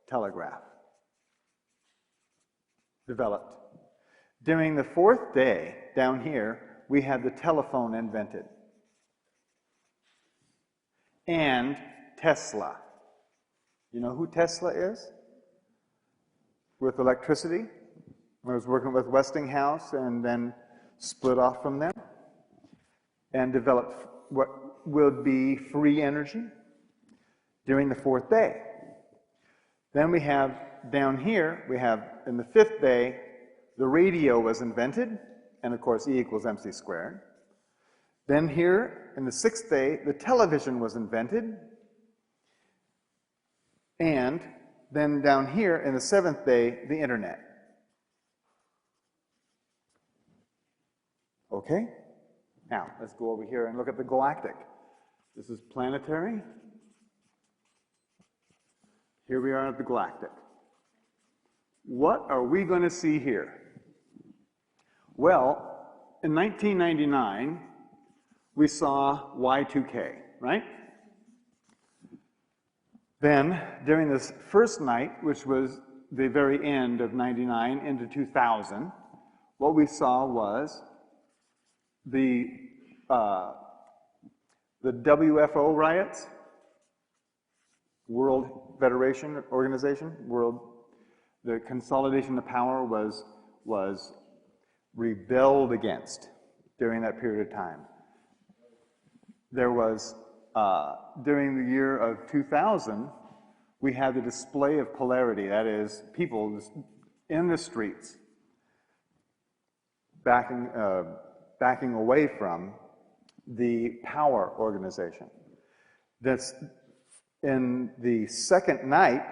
telegraph developed. During the fourth day, down here, we had the telephone invented. And Tesla. You know who Tesla is? With electricity. I was working with Westinghouse and then split off from them and developed what would be free energy during the fourth day. Then we have down here, we have in the fifth day, the radio was invented, and of course E equals mc squared. Then here, in the sixth day, the television was invented. And then down here, in the seventh day, the internet. Okay? Now, let's go over here and look at the galactic. This is planetary. Here we are at the galactic. What are we going to see here? Well, in 1999, we saw Y2K, right? Then, during this first night, which was the very end of 99 into 2000, what we saw was the WFO riots, World Federation Organization, the consolidation of power was rebelled against during that period of time. There was, during the year of 2000, we had the display of polarity, that is, people in the streets backing away from the power organization. That's in the second night,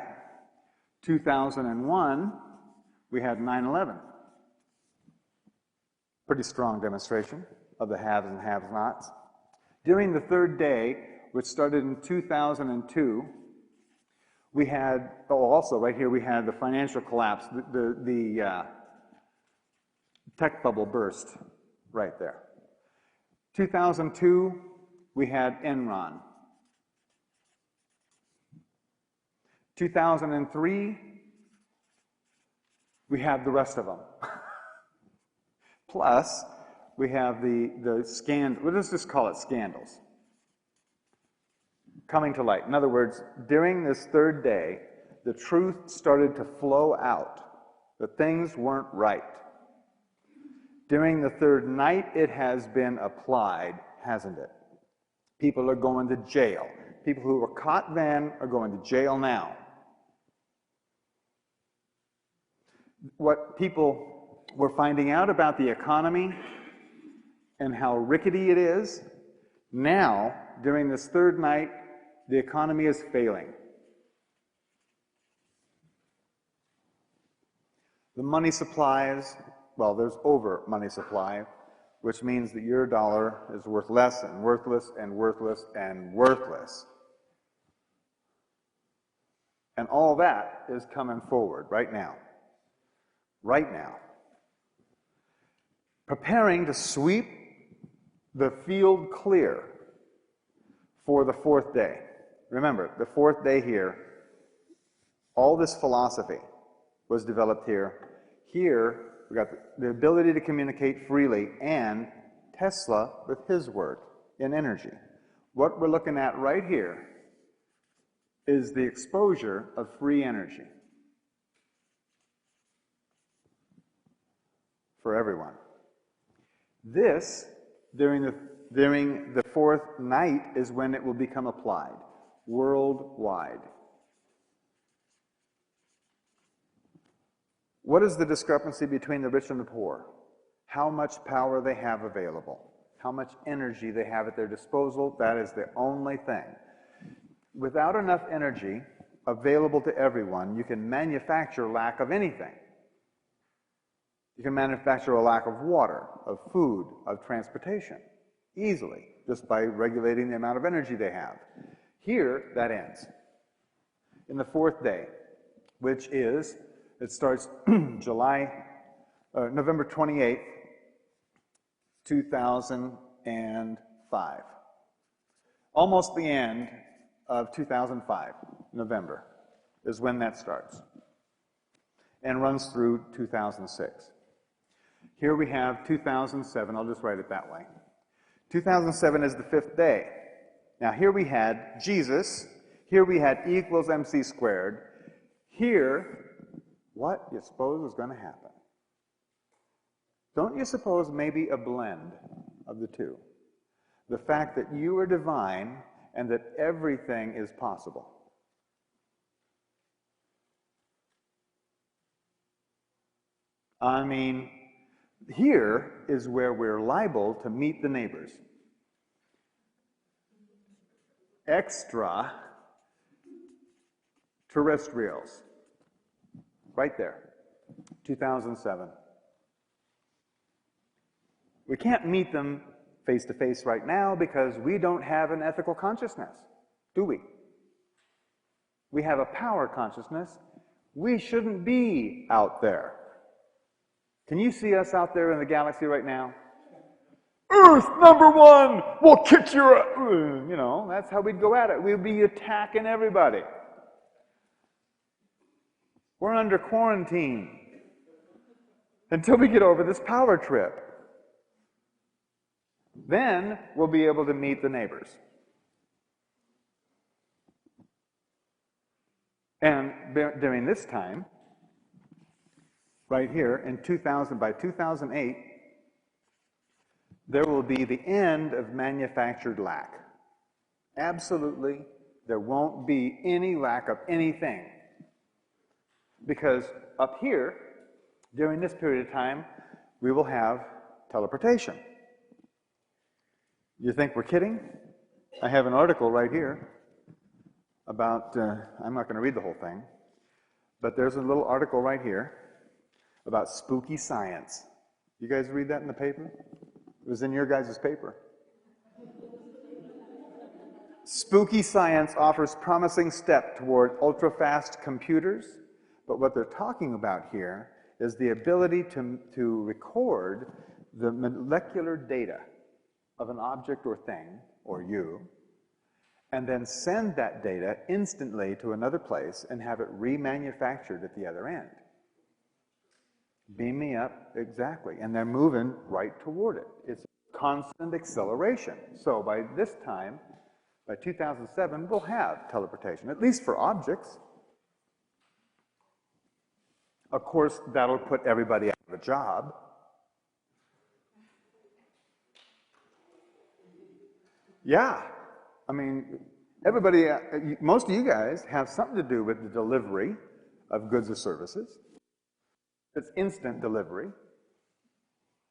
2001, we had 9/11. Pretty strong demonstration of the haves and have-nots. During the third day, which started in 2002, we had, also right here, we had the financial collapse, the tech bubble burst right there. 2002, we had Enron. 2003, we have the rest of them. Plus, we have the scandal, let's just call it scandals, coming to light. In other words, during this third day, the truth started to flow out, that things weren't right. During the third night, it has been applied, hasn't it? People are going to jail. People who were caught then are going to jail now. What people were finding out about the economy and how rickety it is, now, during this third night, the economy is failing. The money supplies, well, there's over money supply, which means that your dollar is worth less and worthless and worthless and worthless. And all that is coming forward right now. Right now. Preparing to sweep the field clear for the fourth day. Remember, the fourth day here All this philosophy was developed here. Here, we got the ability to communicate freely, and Tesla with his work in energy. What we're looking at right here is the exposure of free energy for everyone. This, during the fourth night, is when it will become applied worldwide. What is the discrepancy between the rich and the poor? How much power they have available, how much energy they have at their disposal. That is the only thing. Without enough energy available to everyone, you can manufacture lack of anything. You can manufacture a lack of water, of food, of transportation, easily, just by regulating the amount of energy they have. Here, that ends. In the fourth day, which is, it starts November 28th, 2005. Almost the end of 2005, November, is when that starts, and runs through 2006. Here we have 2007, I'll just write it that way. 2007 is the fifth day. Now here we had Jesus, here we had E equals MC squared. Here, what do you suppose is going to happen? Don't you suppose maybe a blend of the two? The fact that you are divine and that everything is possible. I mean, here is where we're liable to meet the neighbors. Extra terrestrials. Right there. 2007. We can't meet them face to face right now because we don't have an ethical consciousness, do we? We have a power consciousness. We shouldn't be out there. Can you see us out there in the galaxy right now? Earth number one, we'll kick your ass. You know, that's how we'd go at it. We'd be attacking everybody. We're under quarantine until we get over this power trip. Then we'll be able to meet the neighbors. And during this time, right here, by 2008, there will be the end of manufactured lack. Absolutely, there won't be any lack of anything. Because up here, during this period of time, we will have teleportation. You think we're kidding? I have an article right here about, I'm not going to read the whole thing, but there's a little article right here about spooky science. You guys read that in the paper? It was in your guys' paper. Spooky science offers promising step toward ultra-fast computers, but what they're talking about here is the ability to record the molecular data of an object or thing, or you, and then send that data instantly to another place and have it remanufactured at the other end. Beam me up, exactly. And they're moving right toward it. It's constant acceleration. So by this time, by 2007, we'll have teleportation, at least for objects. Of course, that'll put everybody out of a job. Yeah. I mean, everybody, most of you guys have something to do with the delivery of goods or services. It's instant delivery.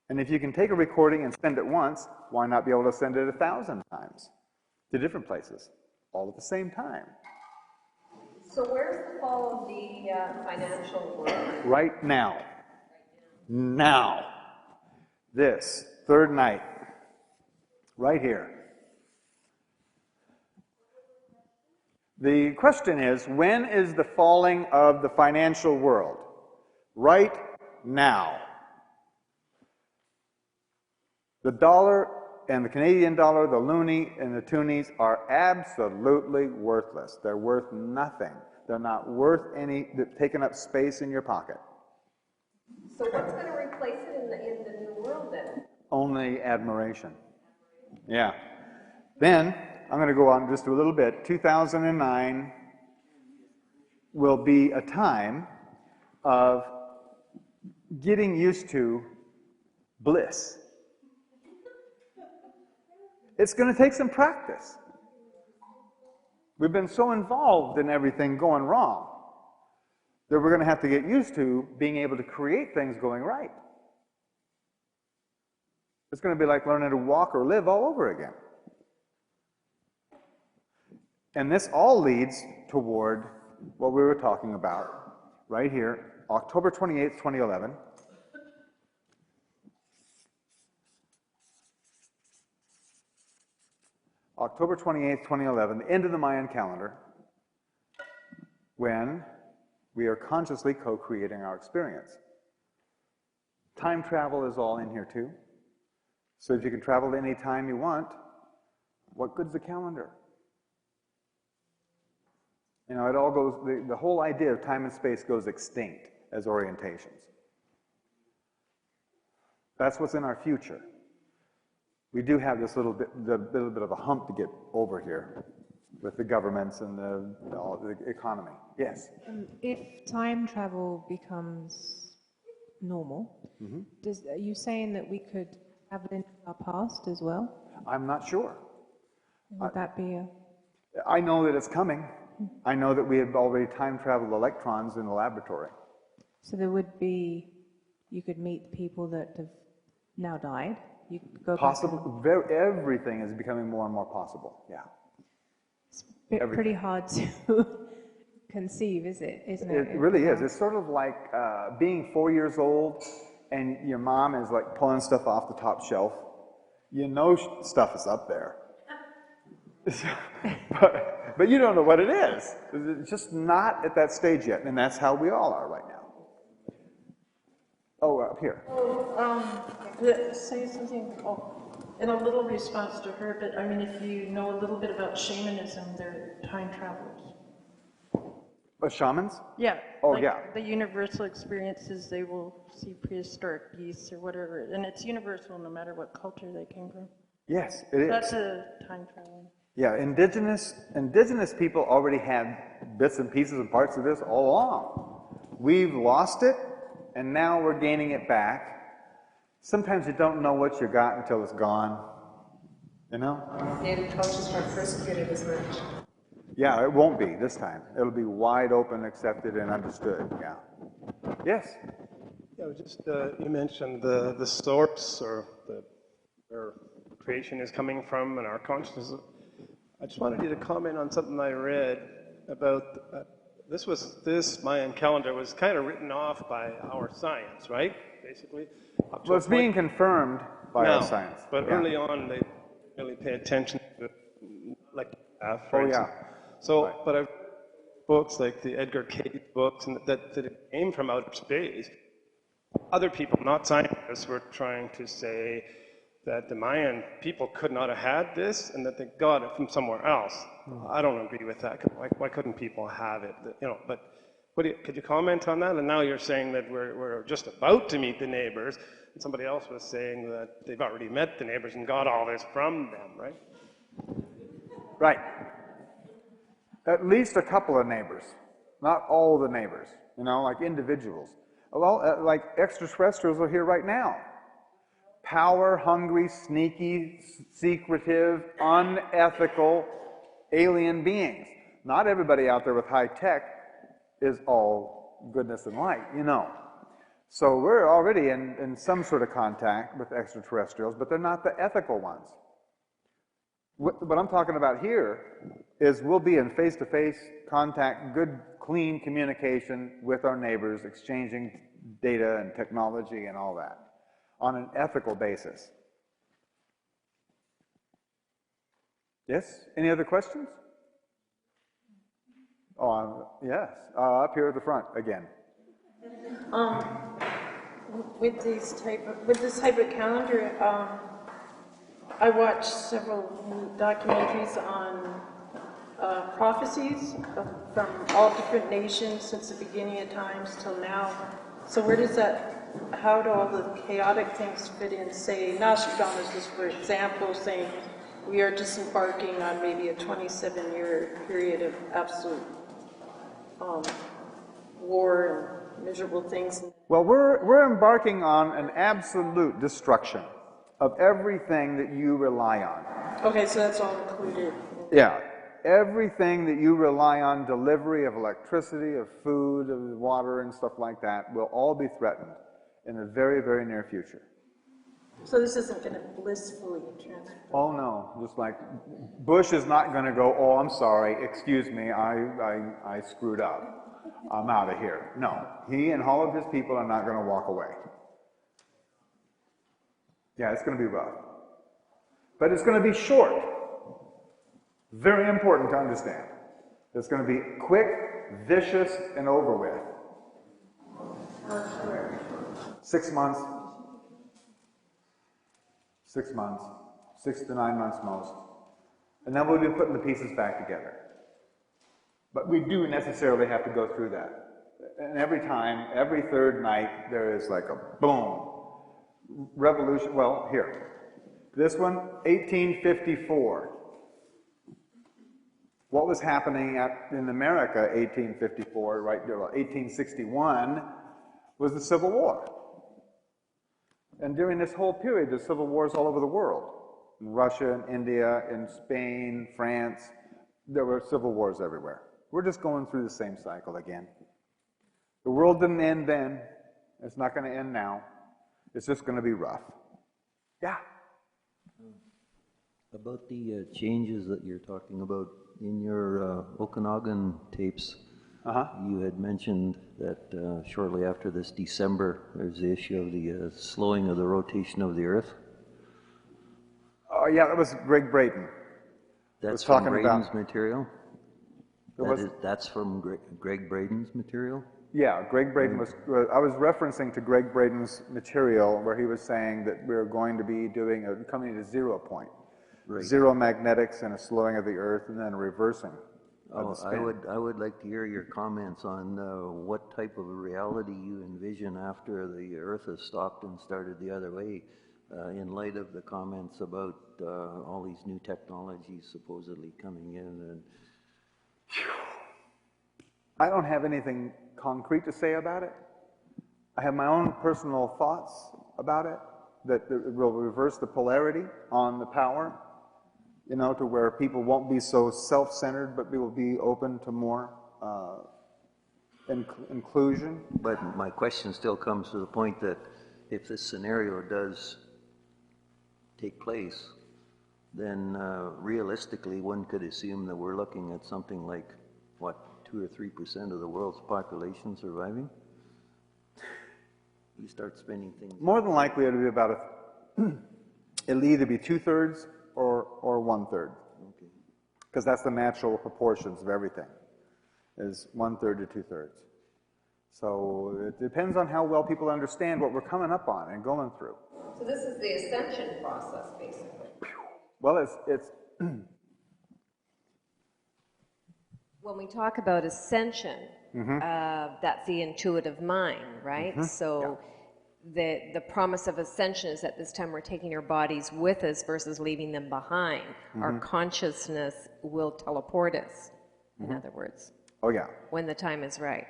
And if you can take a recording and send it once, why not be able to send it 1,000 times to different places, all at the same time? So where's the fall of the financial world? Right now. Now. This, third night. Right here. The question is, when is the falling of the financial world? Right now. The dollar and the Canadian dollar, the loonie and the toonies are absolutely worthless. They're worth nothing. They're not worth taking up space in your pocket. So what's going to replace it in the new world then? Only admiration. Yeah. Then, I'm going to go on just a little bit. 2009 will be a time of getting used to bliss. It's going to take some practice. We've been so involved in everything going wrong that we're going to have to get used to being able to create things going right. It's going to be like learning to walk or live all over again. And this all leads toward what we were talking about right here, October 28th, 2011. October 28th, 2011, the end of the Mayan calendar, when we are consciously co-creating our experience. Time travel is all in here too. So if you can travel to any time you want, what good's the calendar? You know, it all goes, the whole idea of time and space goes extinct as orientations. That's what's in our future. We do have this little bit of a hump to get over here with the governments and the economy. Yes? If time travel becomes normal, are you saying that we could have it in our past as well? I'm not sure. Would that be a... I know that it's coming. I know that we have already time-traveled electrons in the laboratory. So there would be, you could meet people that have now died. You could go possible. Everything is becoming more and more possible. Yeah. It's pretty hard to conceive, isn't it? It really is. It's sort of like being 4 years old and your mom is like pulling stuff off the top shelf. You know stuff is up there. but you don't know what it is. It's just not at that stage yet, and that's how we all are right now. Oh, up here. Say something in a little response to her, but I mean, if you know a little bit about shamanism, they're time travelers. Shamans? Yeah. Oh, like yeah. The universal experiences, they will see prehistoric beasts or whatever, and it's universal no matter what culture they came from. Yes, it is. That's a time travel. Yeah, indigenous people already had bits and pieces and parts of this all along. We've lost it, and now we're gaining it back. Sometimes you don't know what you got until it's gone. You know? Native cultures weren't persecuted as much. Yeah, it won't be this time. It'll be wide open, accepted, and understood. Yeah. Yes? Yeah, just you mentioned the source or where creation is coming from and our consciousness. I just wanted you to comment on something I read about this Mayan calendar was kind of written off by our science, right? Basically. Well, it's being confirmed by our science. But early on, they really pay attention to it, like for instance. So, right. But I've books like the Edgar Cayce books and that came from outer space. Other people, not scientists, were trying to say that the Mayan people could not have had this and that they got it from somewhere else. I don't agree with that. Why couldn't people have it? You know, but could you comment on that? And now you're saying that we're just about to meet the neighbors, and somebody else was saying that they've already met the neighbors and got all this from them, right? Right. At least a couple of neighbors, not all the neighbors, you know, like individuals. Well, like extraterrestrials are here right now. Power-hungry, sneaky, secretive, unethical alien beings. Not everybody out there with high tech is all goodness and light, you know. So we're already in some sort of contact with extraterrestrials, but they're not the ethical ones. What I'm talking about here is we'll be in face-to-face contact, good, clean communication with our neighbors, exchanging data and technology and all that on an ethical basis. Yes? Any other questions? Oh, yes. Up here at the front again. With this type of calendar, I watched several documentaries on prophecies from all different nations since the beginning of times till now. So where does that, how do all the chaotic things fit in? Say, Nostradamus is, for example, saying we are disembarking on maybe a 27-year period of absolute war and miserable things. Well, we're embarking on an absolute destruction of everything that you rely on. Okay, so that's all included. Yeah. Everything that you rely on, delivery of electricity, of food, of water, and stuff like that, will all be threatened in the very, very near future. So this isn't going to blissfully transfer. Oh no, just like Bush is not going to go, oh, I'm sorry, excuse me, I screwed up. I'm out of here. No, he and all of his people are not going to walk away. Yeah, it's going to be rough. But it's going to be short. Very important to understand. It's going to be quick, vicious, and over with. 6 months. 6 months. 6 to 9 months most. And then we'll be putting the pieces back together. But we do necessarily have to go through that. And every time, every third night, there is like a boom. Revolution, well, here. This one, 1854. What was happening in America, 1854, right there, 1861, was the Civil War. And during this whole period, there's civil wars all over the world. In Russia, in India, in Spain, France, there were civil wars everywhere. We're just going through the same cycle again. The world didn't end then. It's not going to end now. It's just going to be rough. Yeah? About the changes that you're talking about, in your Okanagan tapes, you had mentioned that shortly after this December, there's the issue of the slowing of the rotation of the Earth. Oh, yeah, that was Greg Braden. That's from Braden's material? That's from Greg Braden's material? Yeah, Greg Braden was, I was referencing to Greg Braden's material where he was saying that we're going to be coming to 0 point. Right. Zero magnetics and a slowing of the Earth and then a reversing of the spin. I would like to hear your comments on what type of a reality you envision after the Earth has stopped and started the other way, in light of the comments about all these new technologies supposedly coming in. And I don't have anything concrete to say about it. I have my own personal thoughts about it, that it will reverse the polarity on the power, you know, to where people won't be so self-centered, but will be open to more inclusion. But my question still comes to the point that if this scenario does take place, then realistically one could assume that we're looking at something like, what, 2 or 3% of the world's population surviving? You start spinning things. More than likely it'll be about it'll either be 2/3 or 1/3. Okay. Because that's the natural proportions of everything, is 1/3 to 2/3. So it depends on how well people understand what we're coming up on and going through. So this is the ascension process, basically. Well, it's when we talk about ascension, that's the intuitive mind, right? So the promise of ascension is that this time we're taking our bodies with us versus leaving them behind. Our consciousness will teleport us, in other words. Oh, yeah. When the time is right.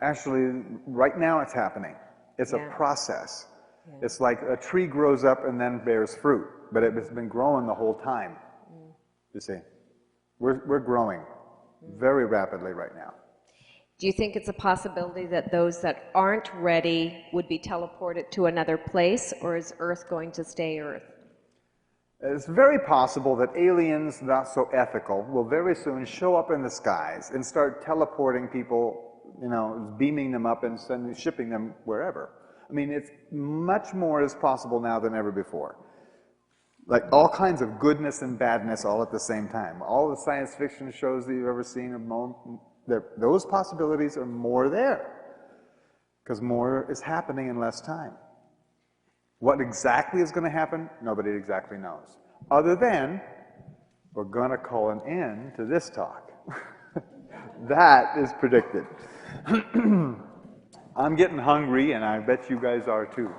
Actually, right now it's happening. It's a process. Yeah. It's like a tree grows up and then bears fruit, but it's been growing the whole time. You see, we're growing very rapidly right now. Do you think it's a possibility that those that aren't ready would be teleported to another place, or is Earth going to stay Earth? It's very possible that aliens, not so ethical, will very soon show up in the skies and start teleporting people, you know, beaming them up and shipping them wherever. I mean, it's much more is possible now than ever before. Like all kinds of goodness and badness all at the same time. All the science fiction shows that you've ever seen, those possibilities are more there. Because more is happening in less time. What exactly is going to happen, nobody exactly knows. Other than, we're going to call an end to this talk. That is predicted. I'm getting hungry, and I bet you guys are too.